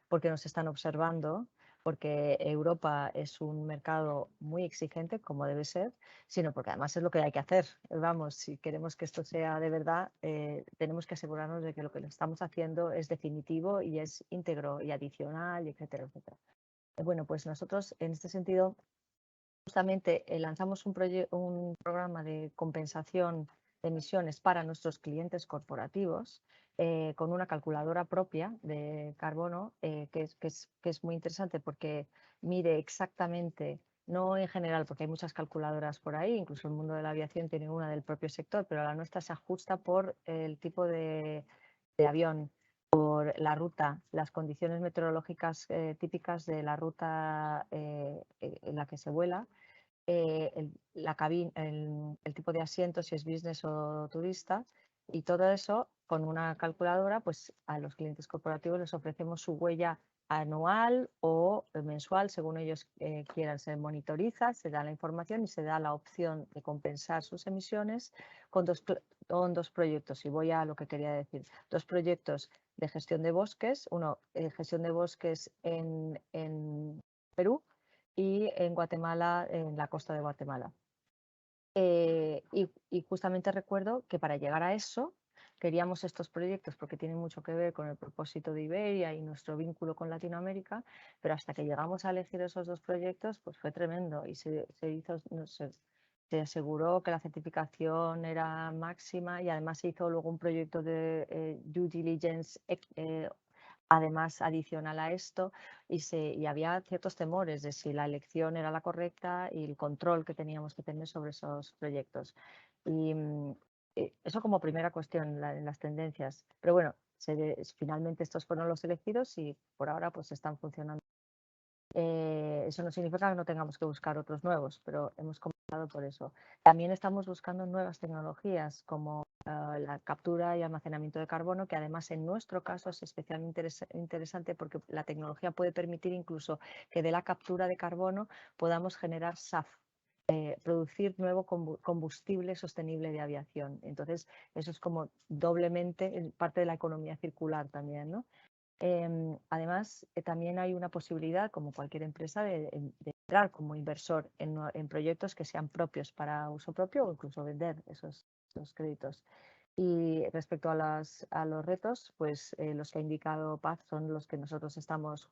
C: porque nos están observando, porque Europa es un mercado muy exigente, como debe ser, sino porque además es lo que hay que hacer. Vamos, si queremos que esto sea de verdad, tenemos que asegurarnos de que lo que estamos haciendo es definitivo y es íntegro y adicional, etcétera, etcétera. Bueno, pues nosotros en este sentido justamente lanzamos un programa de compensación de emisiones para nuestros clientes corporativos con una calculadora propia de carbono que es muy interesante porque mide exactamente, no en general, porque hay muchas calculadoras por ahí, incluso el mundo de la aviación tiene una del propio sector, pero la nuestra se ajusta por el tipo de avión, por la ruta, las condiciones meteorológicas típicas de la ruta en la que se vuela, la cabina, el tipo de asiento, si es business o turista, y todo eso con una calculadora, pues a los clientes corporativos les ofrecemos su huella anual o mensual, según ellos quieran. Se monitoriza, se da la información y se da la opción de compensar sus emisiones con dos proyectos. Y voy a lo que quería decir. Dos proyectos de gestión de bosques, uno gestión de bosques en Perú y en Guatemala, en la costa de Guatemala. Y justamente recuerdo que para llegar a eso queríamos estos proyectos porque tienen mucho que ver con el propósito de Iberia y nuestro vínculo con Latinoamérica, pero hasta que llegamos a elegir esos dos proyectos, pues fue tremendo y se hizo, no sé, se aseguró que la certificación era máxima y además se hizo luego un proyecto de due diligence además adicional a esto y había ciertos temores de si la elección era la correcta y el control que teníamos que tener sobre esos proyectos. Y eso como primera cuestión en las tendencias. Pero bueno, finalmente estos fueron los elegidos y por ahora pues están funcionando. Eso no significa que no tengamos que buscar otros nuevos, pero hemos comenzado por eso. También estamos buscando nuevas tecnologías como la captura y almacenamiento de carbono, que además en nuestro caso es especialmente interesante porque la tecnología puede permitir incluso que de la captura de carbono podamos generar SAF, producir nuevo combustible sostenible de aviación. Entonces, eso es como doblemente parte de la economía circular también, ¿no? Además, también hay una posibilidad, como cualquier empresa, de entrar como inversor en proyectos que sean propios para uso propio o incluso vender esos créditos. Y respecto a los retos, pues los que ha indicado Paz son los que nosotros estamos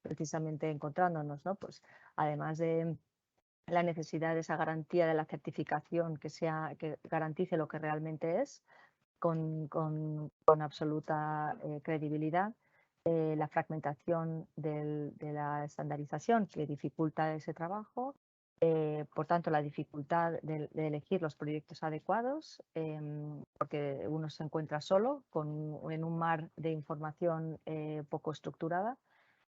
C: precisamente encontrándonos, ¿no? Pues además de la necesidad de esa garantía de la certificación que garantice lo que realmente es, con absoluta credibilidad, la fragmentación de la estandarización que dificulta ese trabajo, por tanto la dificultad de elegir los proyectos adecuados, porque uno se encuentra solo en un mar de información poco estructurada,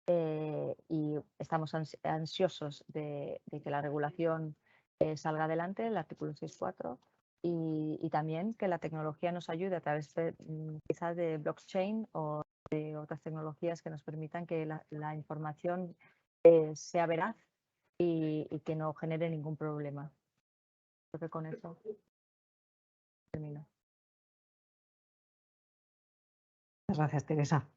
C: y estamos ansiosos de que la regulación salga adelante, el artículo 6.4, y también que la tecnología nos ayude a través quizás de blockchain o de otras tecnologías que nos permitan que la información sea veraz y que no genere ningún problema. Creo que con eso termino.
A: Muchas gracias, Teresa.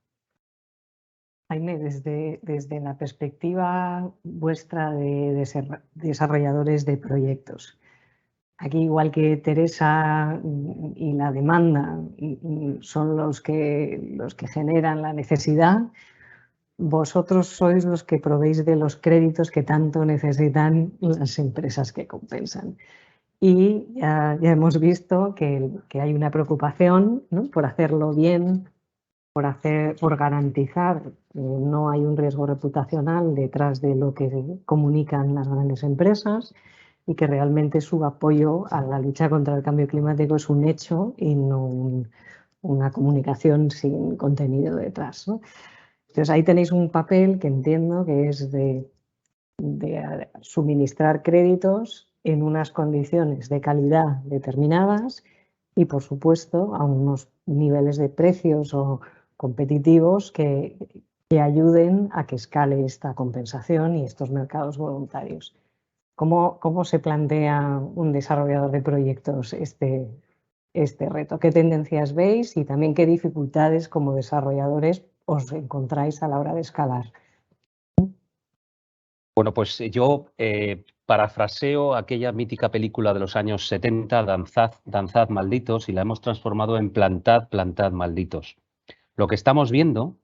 A: Jaime, desde la perspectiva vuestra de desarrolladores de proyectos, aquí igual que Teresa y la demanda son los que generan la necesidad, vosotros sois los que proveéis de los créditos que tanto necesitan las empresas que compensan. Y ya hemos visto que hay una preocupación, ¿no?, por hacerlo bien, por garantizar que no hay un riesgo reputacional detrás de lo que comunican las grandes empresas y que realmente su apoyo a la lucha contra el cambio climático es un hecho y no una comunicación sin contenido detrás, ¿no? Entonces ahí tenéis un papel que entiendo que es de suministrar créditos en unas condiciones de calidad determinadas y, por supuesto, a unos niveles de precios o competitivos que ayuden a que escale esta compensación y estos mercados voluntarios. ¿Cómo se plantea un desarrollador de proyectos este reto? ¿Qué tendencias veis y también qué dificultades como desarrolladores os encontráis a la hora de escalar?
D: Bueno, pues yo parafraseo aquella mítica película de los años 70, Danzad malditos, y la hemos transformado en Plantad malditos. Lo que estamos viendo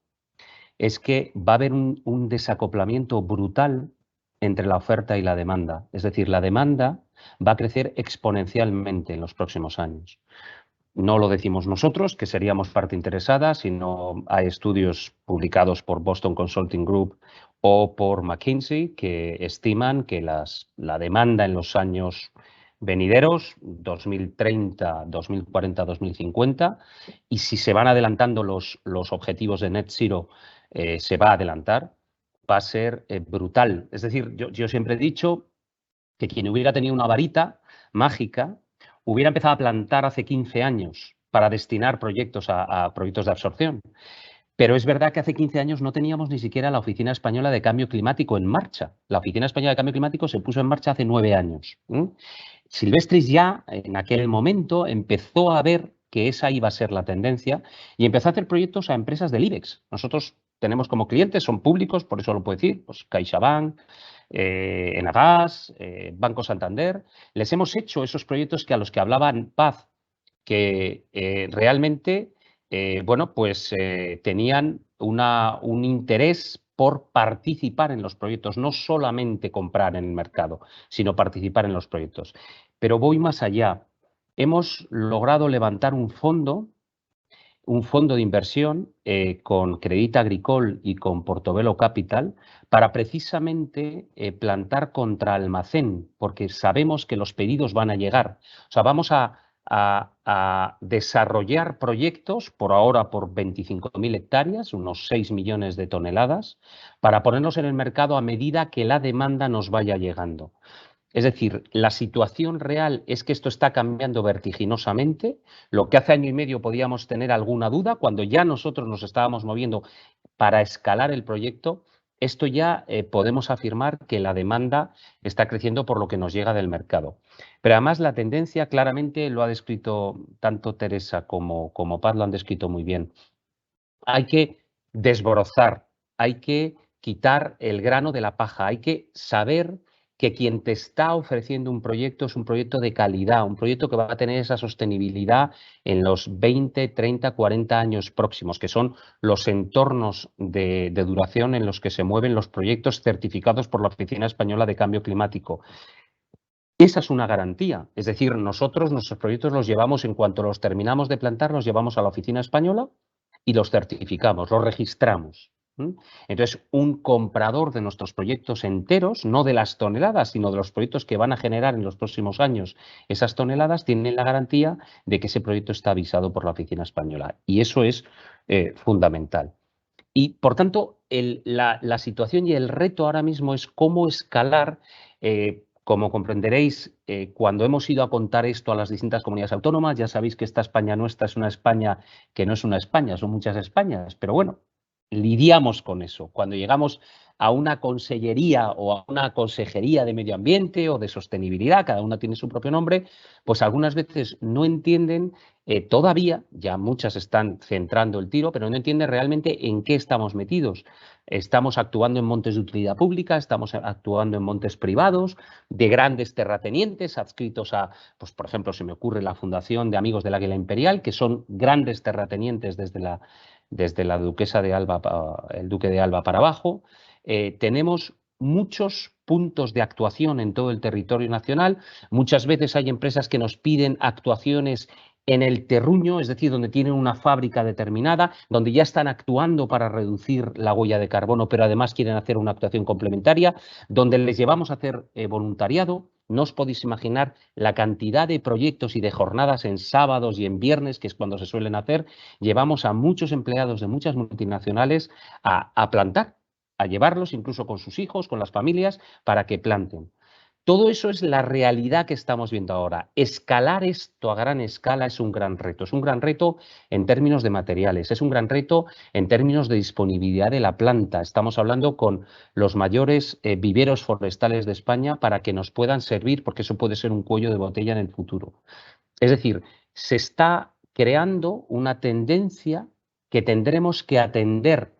D: es que va a haber un desacoplamiento brutal entre la oferta y la demanda. Es decir, la demanda va a crecer exponencialmente en los próximos años. No lo decimos nosotros, que seríamos parte interesada, sino hay estudios publicados por Boston Consulting Group o por McKinsey que estiman que la demanda en los años venideros, 2030, 2040, 2050, y si se van adelantando los objetivos de Net Zero, se va a adelantar, va a ser brutal. Es decir, yo siempre he dicho que quien hubiera tenido una varita mágica hubiera empezado a plantar hace 15 años para destinar proyectos a proyectos de absorción. Pero es verdad que hace 15 años no teníamos ni siquiera la Oficina Española de Cambio Climático en marcha. La Oficina Española de Cambio Climático se puso en marcha hace 9 años. Silvestris ya en aquel momento empezó a ver que esa iba a ser la tendencia y empezó a hacer proyectos a empresas del IBEX. Nosotros tenemos como clientes, son públicos, por eso lo puedo decir, pues CaixaBank, Enagas, Banco Santander. Les hemos hecho esos proyectos a los que hablaban Paz, que realmente tenían un interés por participar en los proyectos, no solamente comprar en el mercado, sino participar en los proyectos. Pero voy más allá. Hemos logrado levantar un fondo de inversión con Crédit Agricole y con Portobello Capital para precisamente plantar contra almacén, porque sabemos que los pedidos van a llegar. O sea, vamos a desarrollar proyectos, por ahora por 25.000 hectáreas, unos 6 millones de toneladas, para ponerlos en el mercado a medida que la demanda nos vaya llegando. Es decir, la situación real es que esto está cambiando vertiginosamente. Lo que hace año y medio podíamos tener alguna duda, cuando ya nosotros nos estábamos moviendo para escalar el proyecto, esto ya podemos afirmar que la demanda está creciendo por lo que nos llega del mercado. Pero además la tendencia claramente lo ha descrito tanto Teresa como Paz, lo han descrito muy bien. Hay que desbrozar, hay que quitar el grano de la paja, hay que saber que quien te está ofreciendo un proyecto es un proyecto de calidad, un proyecto que va a tener esa sostenibilidad en los 20, 30, 40 años próximos, que son los entornos de duración en los que se mueven los proyectos certificados por la Oficina Española de Cambio Climático. Esa es una garantía, es decir, nosotros nuestros proyectos los llevamos, en cuanto los terminamos de plantar, los llevamos a la Oficina Española y los certificamos, los registramos. Entonces, un comprador de nuestros proyectos enteros, no de las toneladas, sino de los proyectos que van a generar en los próximos años esas toneladas, tiene la garantía de que ese proyecto está avisado por la Oficina Española. Y eso es fundamental. Y, por tanto, la situación y el reto ahora mismo es cómo escalar. Como comprenderéis, cuando hemos ido a contar esto a las distintas comunidades autónomas, ya sabéis que esta España nuestra es una España que no es una España, son muchas Españas, pero bueno, lidiamos con eso. Cuando llegamos a una consellería o a una consejería de medio ambiente o de sostenibilidad, cada una tiene su propio nombre, pues algunas veces no entienden todavía, ya muchas están centrando el tiro, pero no entienden realmente en qué estamos metidos. Estamos actuando en montes de utilidad pública, estamos actuando en montes privados, de grandes terratenientes adscritos a, pues por ejemplo, se me ocurre la Fundación de Amigos del Águila Imperial, que son grandes terratenientes desde la duquesa de Alba, el duque de Alba para abajo. Tenemos muchos puntos de actuación en todo el territorio nacional. Muchas veces hay empresas que nos piden actuaciones en el terruño, es decir, donde tienen una fábrica determinada, donde ya están actuando para reducir la huella de carbono, pero además quieren hacer una actuación complementaria, donde les llevamos a hacer voluntariado. No os podéis imaginar la cantidad de proyectos y de jornadas en sábados y en viernes, que es cuando se suelen hacer. Llevamos a muchos empleados de muchas multinacionales a plantar, a llevarlos incluso con sus hijos, con las familias, para que planten. Todo eso es la realidad que estamos viendo ahora. Escalar esto a gran escala es un gran reto. Es un gran reto en términos de materiales, es un gran reto en términos de disponibilidad de la planta. Estamos hablando con los mayores viveros forestales de España para que nos puedan servir, porque eso puede ser un cuello de botella en el futuro. Es decir, se está creando una tendencia que tendremos que atender.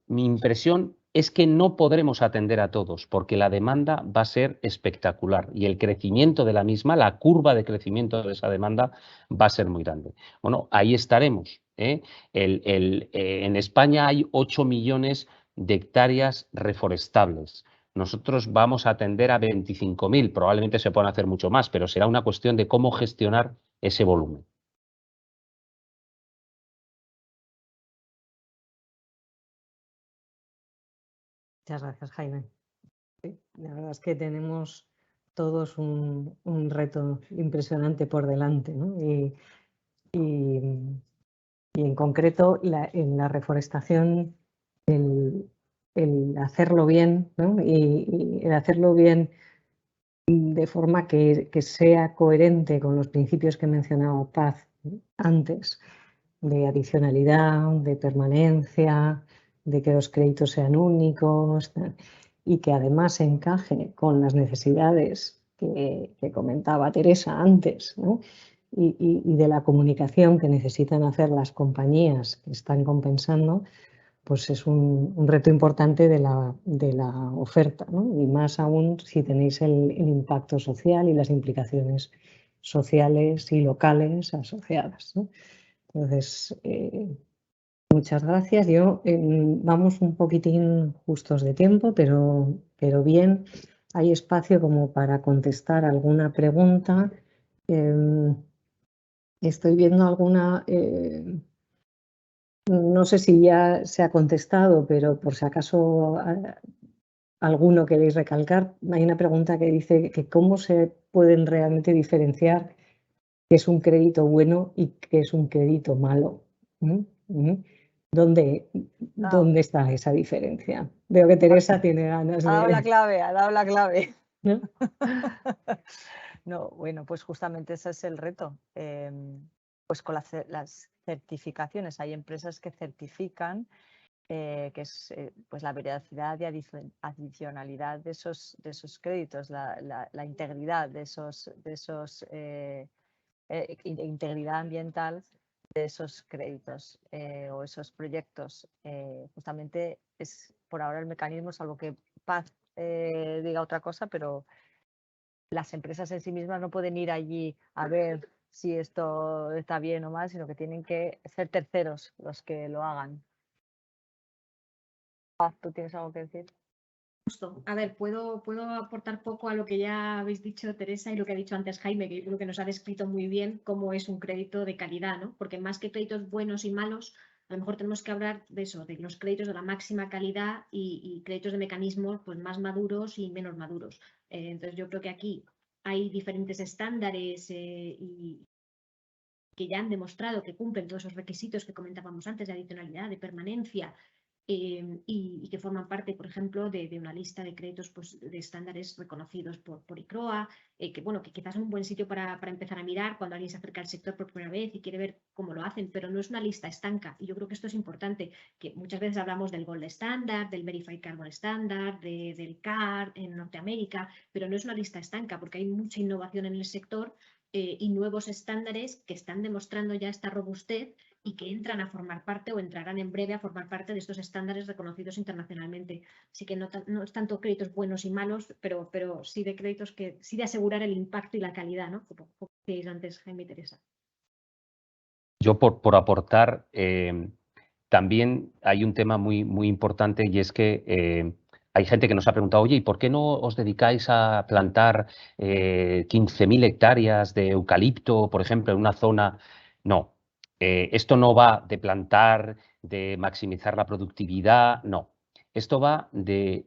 D: Mi impresión es que no podremos atender a todos porque la demanda va a ser espectacular y el crecimiento de la misma, la curva de crecimiento de esa demanda va a ser muy grande. Bueno, ahí estaremos. En España hay 8 millones de hectáreas reforestables. Nosotros vamos a atender a 25.000, probablemente se puedan hacer mucho más, pero será una cuestión de cómo gestionar ese volumen.
A: Muchas gracias, Jaime. La verdad es que tenemos todos un reto impresionante por delante, ¿no? Y en concreto en la reforestación, el hacerlo bien, ¿no? Y el hacerlo bien de forma que sea coherente con los principios que mencionaba Paz antes, de adicionalidad, de permanencia, de que los créditos sean únicos y que además encaje con las necesidades que comentaba Teresa antes, ¿no? Y de la comunicación que necesitan hacer las compañías que están compensando, pues es un reto importante de la oferta, ¿no? Y más aún si tenéis el impacto social y las implicaciones sociales y locales asociadas, ¿no? Entonces, muchas gracias. Vamos un poquitín justos de tiempo, pero bien, hay espacio como para contestar alguna pregunta. Estoy viendo alguna, no sé si ya se ha contestado, pero por si acaso alguno queréis recalcar, hay una pregunta que dice que cómo se pueden realmente diferenciar qué es un crédito bueno y qué es un crédito malo. ¿Dónde está esa diferencia? Veo que Teresa tiene ganas de...
C: Ha dado la clave, ha dado la clave.
A: ¿No?
C: No, bueno, pues justamente ese es el reto. Pues con las certificaciones, hay empresas que certifican que es pues la veracidad y adicionalidad de esos créditos, la integridad de esos integridad ambiental de esos créditos o esos proyectos. Justamente es por ahora el mecanismo, salvo que Paz diga otra cosa, pero las empresas en sí mismas no pueden ir allí a ver si esto está bien o mal, sino que tienen que ser terceros los que lo hagan. Paz, ¿tú tienes algo que decir?
B: Justo. A ver, puedo aportar poco a lo que ya habéis dicho, Teresa, y lo que ha dicho antes Jaime, que yo creo que nos ha descrito muy bien cómo es un crédito de calidad, ¿no? Porque más que créditos buenos y malos, a lo mejor tenemos que hablar de eso, de los créditos de la máxima calidad y créditos de mecanismos pues, más maduros y menos maduros. Entonces, yo creo que aquí hay diferentes estándares y que ya han demostrado que cumplen todos esos requisitos que comentábamos antes de adicionalidad, de permanencia, y que forman parte, por ejemplo, de una lista de créditos pues, de estándares reconocidos por ICROA, que, bueno, que quizás es un buen sitio para empezar a mirar cuando alguien se acerca al sector por primera vez y quiere ver cómo lo hacen, pero no es una lista estanca. Y yo creo que esto es importante, que muchas veces hablamos del Gold Standard, del Verified Carbon Standard, del CAR en Norteamérica, pero no es una lista estanca porque hay mucha innovación en el sector y nuevos estándares que están demostrando ya esta robustez y que entran a formar parte o entrarán en breve a formar parte de estos estándares reconocidos internacionalmente. Así que no es tanto créditos buenos y malos, pero sí de créditos que sí de asegurar el impacto y la calidad, ¿no? Como decíais antes, Jaime y Teresa.
D: Yo por aportar, también hay un tema muy, muy importante y es que hay gente que nos ha preguntado, oye, ¿y por qué no os dedicáis a plantar 15.000 hectáreas de eucalipto, por ejemplo, en una zona? No, esto no va de plantar, de maximizar la productividad, no. Esto va de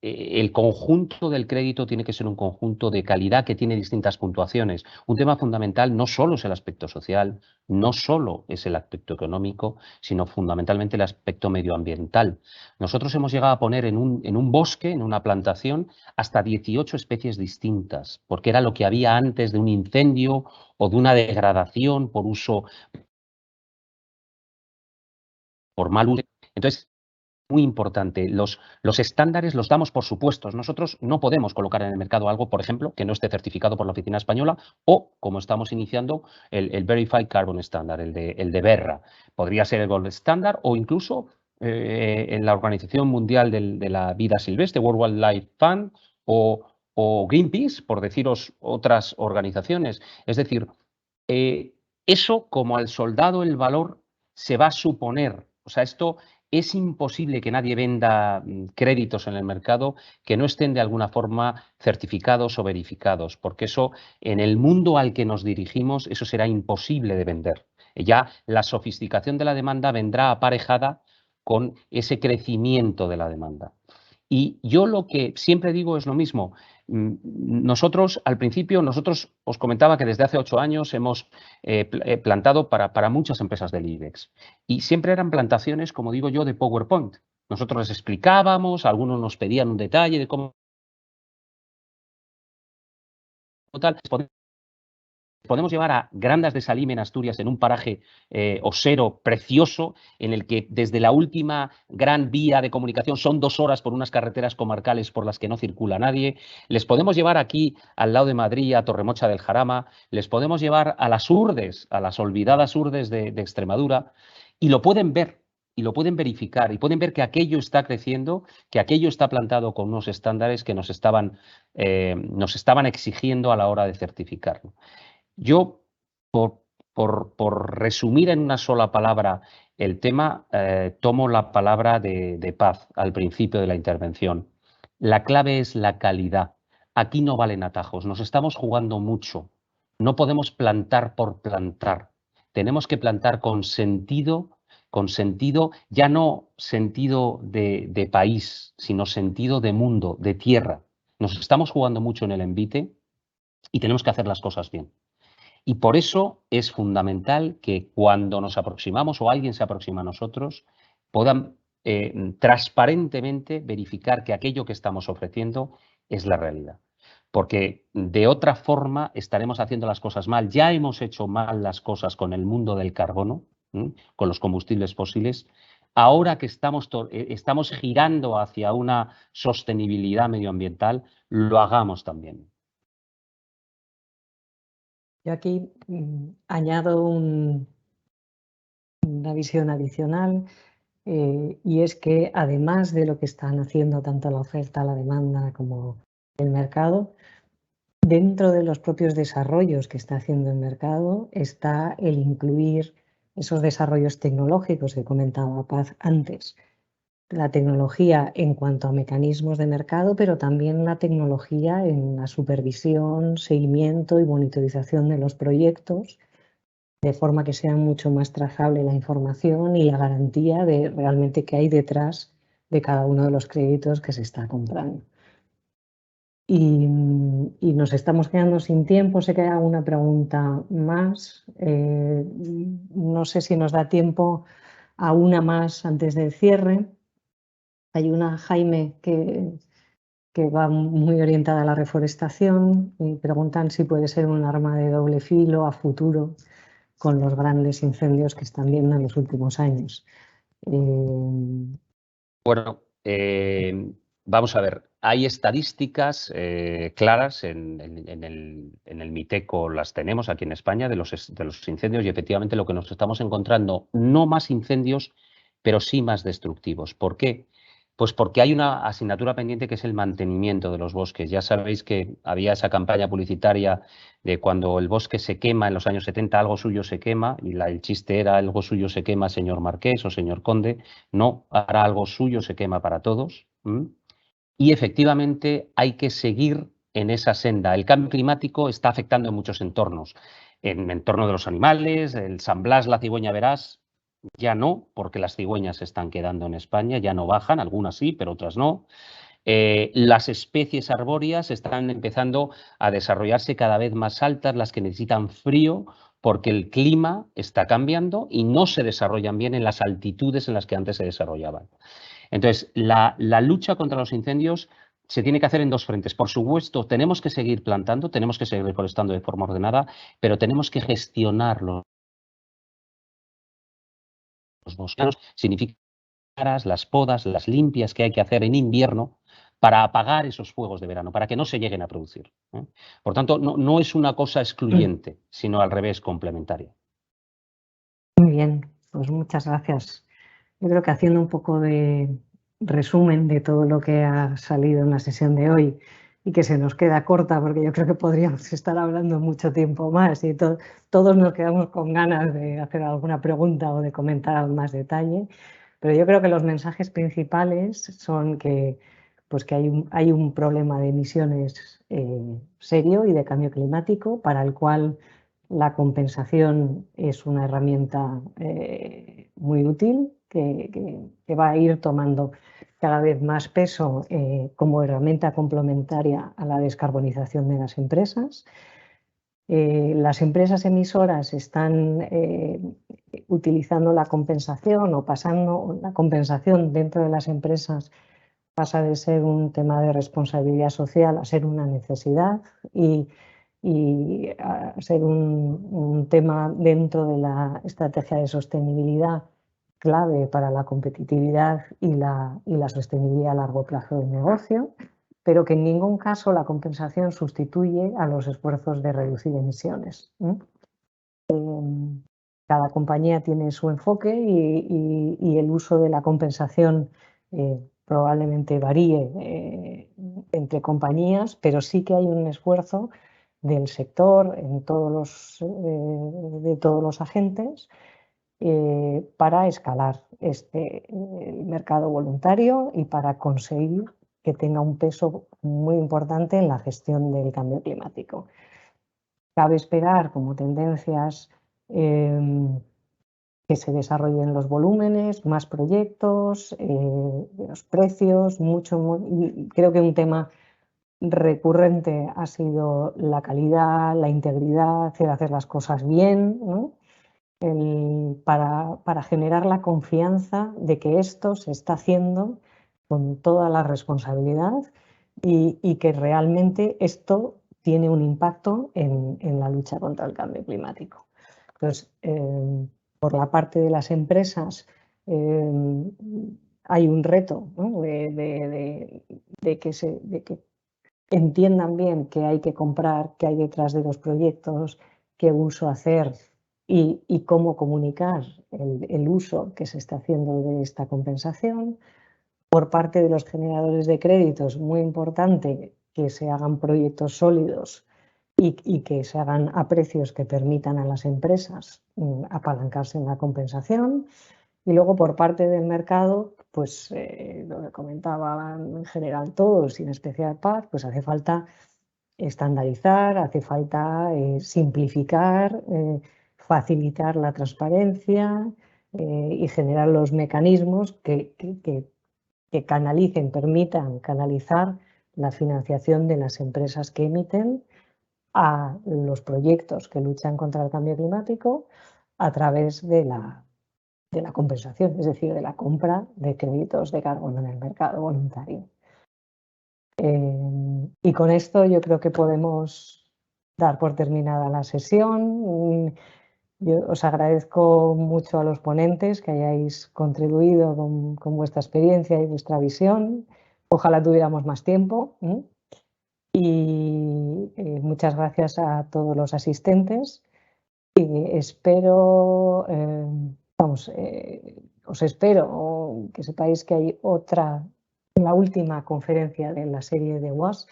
D: el conjunto del crédito tiene que ser un conjunto de calidad que tiene distintas puntuaciones. Un tema fundamental no solo es el aspecto social, no solo es el aspecto económico, sino fundamentalmente el aspecto medioambiental. Nosotros hemos llegado a poner en un bosque, en una plantación, hasta 18 especies distintas, porque era lo que había antes de un incendio o de una degradación por uso, por mal uso. Entonces, muy importante, los estándares los damos por supuestos. Nosotros no podemos colocar en el mercado algo, por ejemplo, que no esté certificado por la Oficina Española o, como estamos iniciando, el Verified Carbon Standard, el de Verra. Podría ser el Gold Standard o incluso en la Organización Mundial de la Vida Silvestre, World Wildlife Fund o Greenpeace, por deciros otras organizaciones. Es decir, eso como al soldado el valor se va a suponer. O sea, esto es imposible que nadie venda créditos en el mercado que no estén de alguna forma certificados o verificados, porque eso en el mundo al que nos dirigimos, eso será imposible de vender. Ya la sofisticación de la demanda vendrá aparejada con ese crecimiento de la demanda. Y yo lo que siempre digo es lo mismo. Nosotros, al principio, os comentaba que desde hace 8 años hemos plantado para muchas empresas del IBEX. Y siempre eran plantaciones, como digo yo, de PowerPoint. Nosotros les explicábamos, algunos nos pedían un detalle de cómo tal. Podemos llevar a Grandas de Salime en Asturias, en un paraje osero precioso, en el que desde la última gran vía de comunicación son 2 horas por unas carreteras comarcales por las que no circula nadie. Les podemos llevar aquí al lado de Madrid, a Torremocha del Jarama. Les podemos llevar a las Urdes, a las olvidadas Urdes de Extremadura, y lo pueden ver. Y lo pueden verificar y pueden ver que aquello está creciendo, que aquello está plantado con unos estándares que nos estaban exigiendo a la hora de certificarlo. Yo, por resumir en una sola palabra el tema, tomo la palabra de Paz al principio de la intervención. La clave es la calidad. Aquí no valen atajos, nos estamos jugando mucho. No podemos plantar por plantar. Tenemos que plantar con sentido, ya no sentido de país, sino sentido de mundo, de tierra. Nos estamos jugando mucho en el envite y tenemos que hacer las cosas bien. Y por eso es fundamental que cuando nos aproximamos o alguien se aproxima a nosotros, puedan transparentemente verificar que aquello que estamos ofreciendo es la realidad. Porque de otra forma estaremos haciendo las cosas mal. Ya hemos hecho mal las cosas con el mundo del carbono, con los combustibles fósiles. Ahora que estamos girando hacia una sostenibilidad medioambiental, lo hagamos también.
A: Yo aquí añado un una visión adicional, y es que además de lo que están haciendo tanto la oferta, la demanda como el mercado, dentro de los propios desarrollos que está haciendo el mercado está el incluir esos desarrollos tecnológicos que comentaba Paz antes. La tecnología en cuanto a mecanismos de mercado, pero también la tecnología en la supervisión, seguimiento y monitorización de los proyectos, de forma que sea mucho más trazable la información y la garantía de realmente qué hay detrás de cada uno de los créditos que se está comprando. Y nos estamos quedando sin tiempo. Sé que hay alguna pregunta más. No sé si nos da tiempo a una más antes del cierre. Hay una, Jaime, que va muy orientada a la reforestación y preguntan si puede ser un arma de doble filo a futuro con los grandes incendios que están viendo en los últimos años.
D: Bueno, vamos a ver, hay estadísticas claras en el MITECO, las tenemos aquí en España, de los incendios, y efectivamente lo que nos estamos encontrando, no más incendios, pero sí más destructivos. ¿Por qué? Pues porque hay una asignatura pendiente que es el mantenimiento de los bosques. Ya sabéis que había esa campaña publicitaria de cuando el bosque se quema en los años 70, algo suyo se quema, y el chiste era algo suyo se quema, señor Marqués o señor Conde. No, ahora algo suyo se quema para todos. Y efectivamente hay que seguir en esa senda. El cambio climático está afectando en muchos entornos. En el entorno de los animales, el San Blas, la cigüeña verás, ya no, porque las cigüeñas se están quedando en España, ya no bajan, algunas sí, pero otras no. Las especies arbóreas están empezando a desarrollarse cada vez más altas, las que necesitan frío, porque el clima está cambiando y no se desarrollan bien en las altitudes en las que antes se desarrollaban. Entonces, la lucha contra los incendios se tiene que hacer en dos frentes. Por supuesto, tenemos que seguir plantando, tenemos que seguir reforestando de forma ordenada, pero tenemos que gestionar los bosques. Significa las podas, las limpias que hay que hacer en invierno para apagar esos fuegos de verano, para que no se lleguen a producir. Por tanto, no es una cosa excluyente, sino al revés, complementaria.
A: Muy bien, pues muchas gracias. Yo creo que haciendo un poco de resumen de todo lo que ha salido en la sesión de hoy y que se nos queda corta, porque yo creo que podríamos estar hablando mucho tiempo más y todos nos quedamos con ganas de hacer alguna pregunta o de comentar más detalle, pero yo creo que los mensajes principales son que, pues que hay un problema de emisiones serio y de cambio climático para el cual la compensación es una herramienta muy útil que va a ir tomando cada vez más peso como herramienta complementaria a la descarbonización de las empresas. Las empresas emisoras están utilizando la compensación o pasando la compensación dentro de las empresas, pasa de ser un tema de responsabilidad social a ser una necesidad y a ser un tema dentro de la estrategia de sostenibilidad clave para la competitividad y la sostenibilidad a largo plazo del negocio, pero que en ningún caso la compensación sustituye a los esfuerzos de reducir emisiones. Cada compañía tiene su enfoque y el uso de la compensación probablemente varíe entre compañías, pero sí que hay un esfuerzo del sector de todos los agentes para escalar el mercado voluntario y para conseguir que tenga un peso muy importante en la gestión del cambio climático. Cabe esperar como tendencias que se desarrollen los volúmenes, más proyectos, los precios, y creo que un tema recurrente ha sido la calidad, la integridad, el hacer las cosas bien, ¿no? Para generar la confianza de que esto se está haciendo con toda la responsabilidad y que realmente esto tiene un impacto en la lucha contra el cambio climático. Entonces, por la parte de las empresas hay un reto, ¿no? de que entiendan bien qué hay que comprar, qué hay detrás de los proyectos, qué uso hacer y cómo comunicar el uso que se está haciendo de esta compensación. Por parte de los generadores de créditos, muy importante que se hagan proyectos sólidos y que se hagan a precios que permitan a las empresas apalancarse en la compensación. Y luego por parte del mercado, pues lo que comentaban en general todos y en especial Paz, pues hace falta estandarizar, hace falta simplificar, facilitar la transparencia y generar los mecanismos que canalicen, permitan canalizar la financiación de las empresas que emiten a los proyectos que luchan contra el cambio climático a través de la compensación, es decir, de la compra de créditos de carbono en el mercado voluntario. Y con esto yo creo que podemos dar por terminada la sesión. Yo os agradezco mucho a los ponentes que hayáis contribuido con vuestra experiencia y vuestra visión. Ojalá tuviéramos más tiempo. Y muchas gracias a todos los asistentes. Y espero, os espero que sepáis que hay la última conferencia de la serie de WAS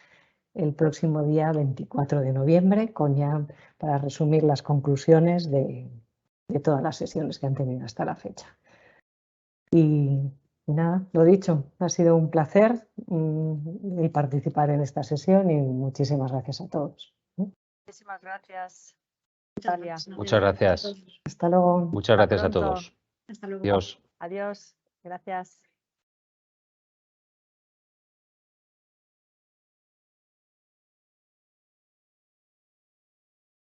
A: el próximo día 24 de noviembre, para resumir las conclusiones de todas las sesiones que han tenido hasta la fecha. Y nada, lo dicho, ha sido un placer participar en esta sesión y muchísimas gracias a todos.
C: Muchísimas gracias.
D: Muchas gracias.
A: Hasta luego.
D: Muchas gracias a
C: pronto.
D: todos.
B: Hasta luego.
D: Adiós.
C: Adiós. Gracias.